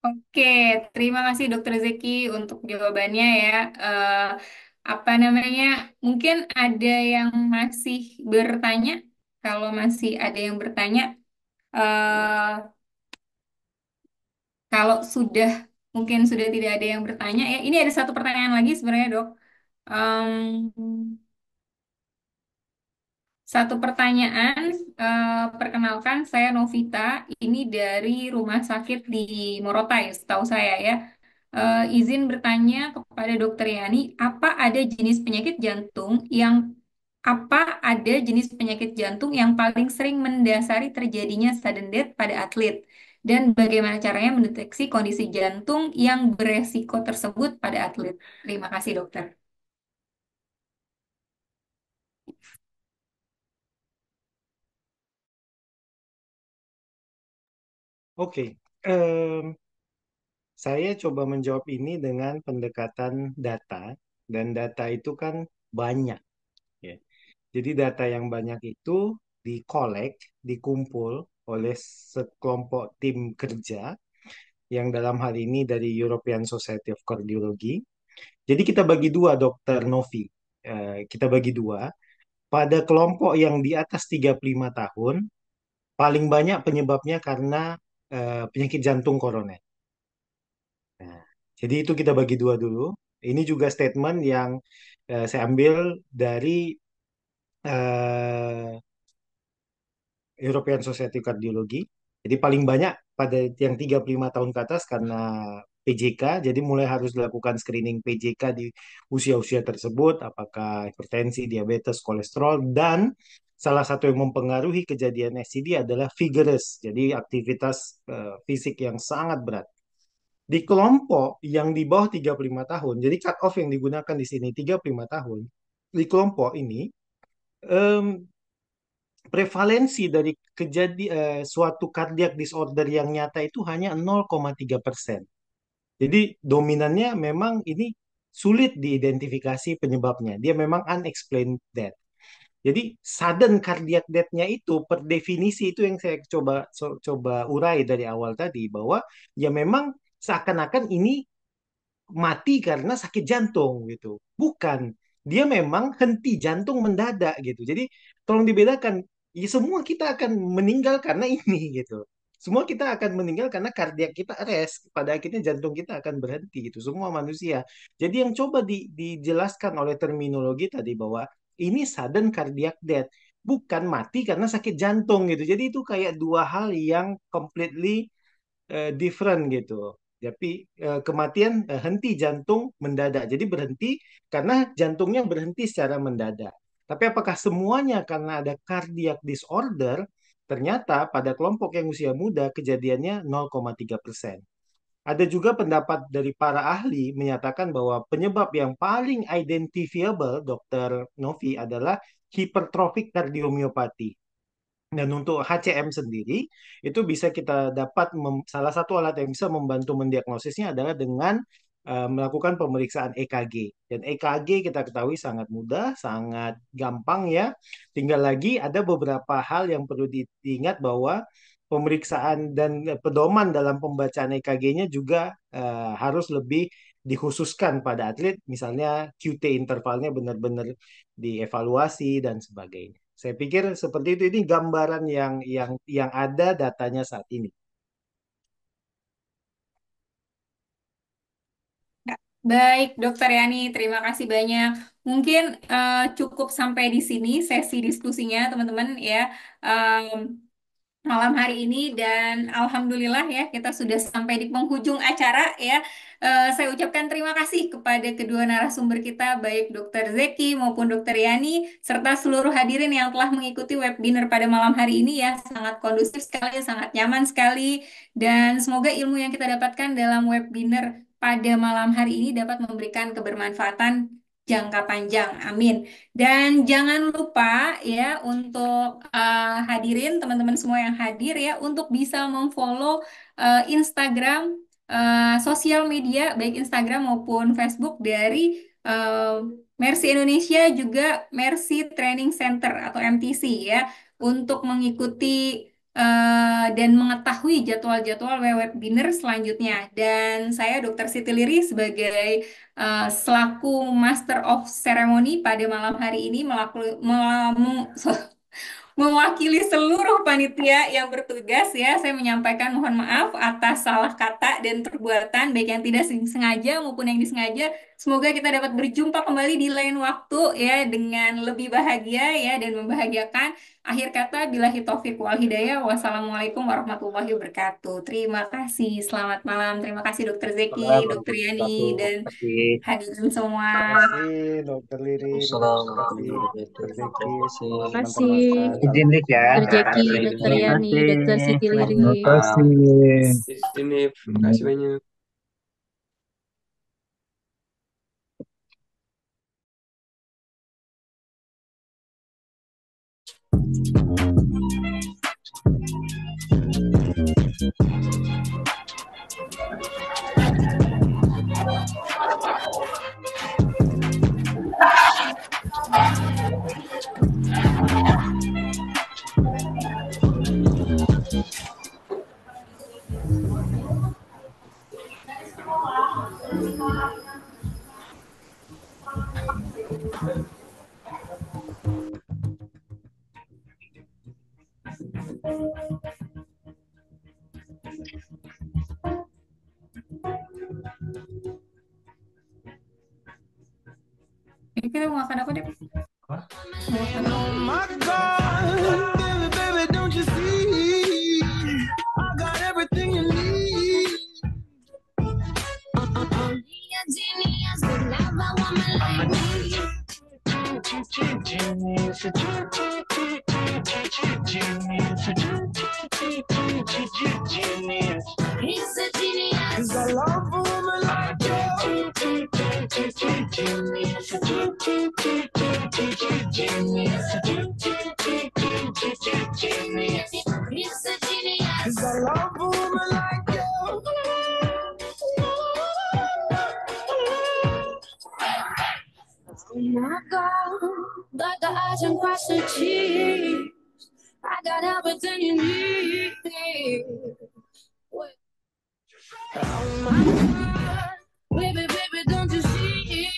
Oke, terima kasih Dokter Zeki untuk jawabannya ya. Eh, apa namanya? Mungkin ada yang masih bertanya. Kalau masih ada yang bertanya, eh, kalau sudah mungkin sudah tidak ada yang bertanya ya. Ini ada satu pertanyaan lagi sebenarnya dok. Em, Satu pertanyaan, perkenalkan saya Novita, ini dari rumah sakit di Morotai, setahu saya ya. Izin bertanya kepada Dokter Yani, apa ada jenis penyakit jantung yang paling sering mendasari terjadinya sudden death pada atlet? Dan bagaimana caranya mendeteksi kondisi jantung yang beresiko tersebut pada atlet? Terima kasih, dokter. Oke, em, saya coba menjawab ini dengan pendekatan data, dan data itu kan banyak, ya. Jadi data yang banyak itu dikolek, dikumpul oleh sekelompok tim kerja yang dalam hal ini dari European Society of Cardiology. Jadi kita bagi dua, Dokter Novi. Kita bagi dua. Pada kelompok yang di atas 35 tahun, paling banyak penyebabnya karena penyakit jantung koroner. Nah, jadi itu kita bagi dua dulu. Ini juga statement yang saya ambil dari eh, European Society of Cardiology. Jadi paling banyak pada yang 35 tahun ke atas karena PJK, jadi mulai harus dilakukan screening PJK di usia-usia tersebut, apakah hipertensi, diabetes, kolesterol, dan salah satu yang mempengaruhi kejadian SCD adalah vigorous, jadi aktivitas fisik yang sangat berat. Di kelompok yang di bawah 35 tahun, jadi cut off yang digunakan di sini 35 tahun, di kelompok ini em, prevalensi dari suatu cardiac disorder yang nyata itu hanya 0,3%. Jadi dominannya memang ini sulit diidentifikasi penyebabnya. Dia memang unexplained death. Jadi sudden cardiac death-nya itu per definisi itu yang saya coba urai dari awal tadi bahwa ya memang seakan-akan ini mati karena sakit jantung gitu. Bukan. Dia memang henti jantung mendadak gitu. Jadi tolong dibedakan. Ya, semua kita akan meninggal karena ini gitu. Semua kita akan meninggal karena kardiak kita arrest. Pada akhirnya jantung kita akan berhenti gitu. Semua manusia. Jadi yang coba dijelaskan oleh terminologi tadi bahwa ini sudden cardiac death. Bukan mati karena sakit jantung gitu. Jadi itu kayak dua hal yang completely different gitu. Tapi kematian henti jantung mendadak. Jadi berhenti karena jantungnya berhenti secara mendadak. Tapi apakah semuanya karena ada cardiac disorder? Ternyata pada kelompok yang usia muda kejadiannya 0,3%. Ada juga pendapat dari para ahli menyatakan bahwa penyebab yang paling identifiable, Dokter Novi, adalah hipertrophic kardiomiopati. Dan untuk HCM sendiri, itu bisa kita dapat, salah satu alat yang bisa membantu mendiagnosisnya adalah dengan melakukan pemeriksaan EKG. Dan EKG kita ketahui sangat mudah, sangat gampang ya. Tinggal lagi ada beberapa hal yang perlu diingat bahwa pemeriksaan dan pedoman dalam pembacaan EKG-nya juga harus lebih dikhususkan pada atlet, misalnya QT intervalnya benar-benar dievaluasi dan sebagainya. Saya pikir seperti itu. Ini gambaran yang ada datanya saat ini. Ya, baik, Dokter Yani, terima kasih banyak. Mungkin cukup sampai di sini sesi diskusinya, teman-teman ya. Malam hari ini dan alhamdulillah ya kita sudah sampai di penghujung acara ya. Saya ucapkan terima kasih kepada kedua narasumber kita baik Dokter Zeki maupun Dokter Yani serta seluruh hadirin yang telah mengikuti webinar pada malam hari ini ya. Sangat kondusif sekali, sangat nyaman sekali dan semoga ilmu yang kita dapatkan dalam webinar pada malam hari ini dapat memberikan kebermanfaatan jangka panjang. Amin. Dan jangan lupa ya untuk hadirin teman-teman semua yang hadir ya untuk bisa memfollow Instagram, sosial media baik Instagram maupun Facebook dari Mercy Indonesia juga Mercy Training Center atau MTC ya untuk mengikuti dan mengetahui jadwal-jadwal webinar selanjutnya. Dan saya Dr. Siti Liri sebagai selaku Master of Ceremony pada malam hari ini mewakili seluruh panitia yang bertugas ya, saya menyampaikan mohon maaf atas salah kata dan perbuatan baik yang tidak sengaja maupun yang disengaja. Semoga kita dapat berjumpa kembali di lain waktu ya dengan lebih bahagia ya dan membahagiakan. Akhir kata billahi taufik wal hidayah. Wassalamualaikum warahmatullahi wabarakatuh. Terima kasih. Selamat malam. Terima kasih Dokter Zeki, Dokter Yani dan Terima kasih. hadirin semua. Terima kasih Dokter Liri, terima kasih Dokter Zeki, semua Terima teman-teman kasih Izin sekalian. Dik ya. Dr. Jeki, Dr. Terima Yani, kasih. Dr. Siti Selamat Liri. Terima malam. kasih. Di sini, terima kasih banyak. Ini kita mau makan apa deh? Mau makan apa? Oh my God, baby, baby, don't you see? I got everything you need. Genius, but never woman like me. Genius, genius. He's a genius. 'Cause I love a woman like you. Genius, genius. He's a genius. 'Cause I love a woman like you. Oh my God, like the eyes and across the cheeks. I got everything you need. Oh my God, baby, baby, don't you see?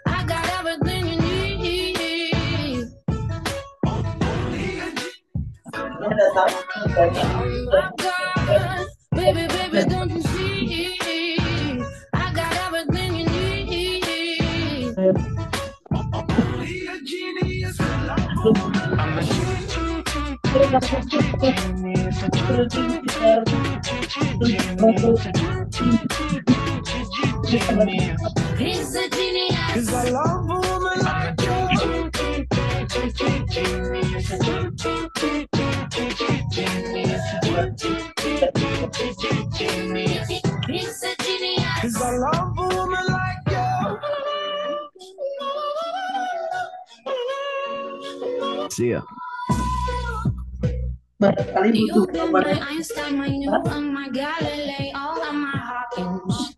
I got everything you need. Oh my God, baby, baby, don't you see? I got everything you need. Only a genius will love a woman. I'm a genius. He's a genius. 'Cause I love a woman like you. He's a genius. 'Cause I love a woman like you. See ya. You got my Einstein, my Newton, my Galileo, all of my Hawkins.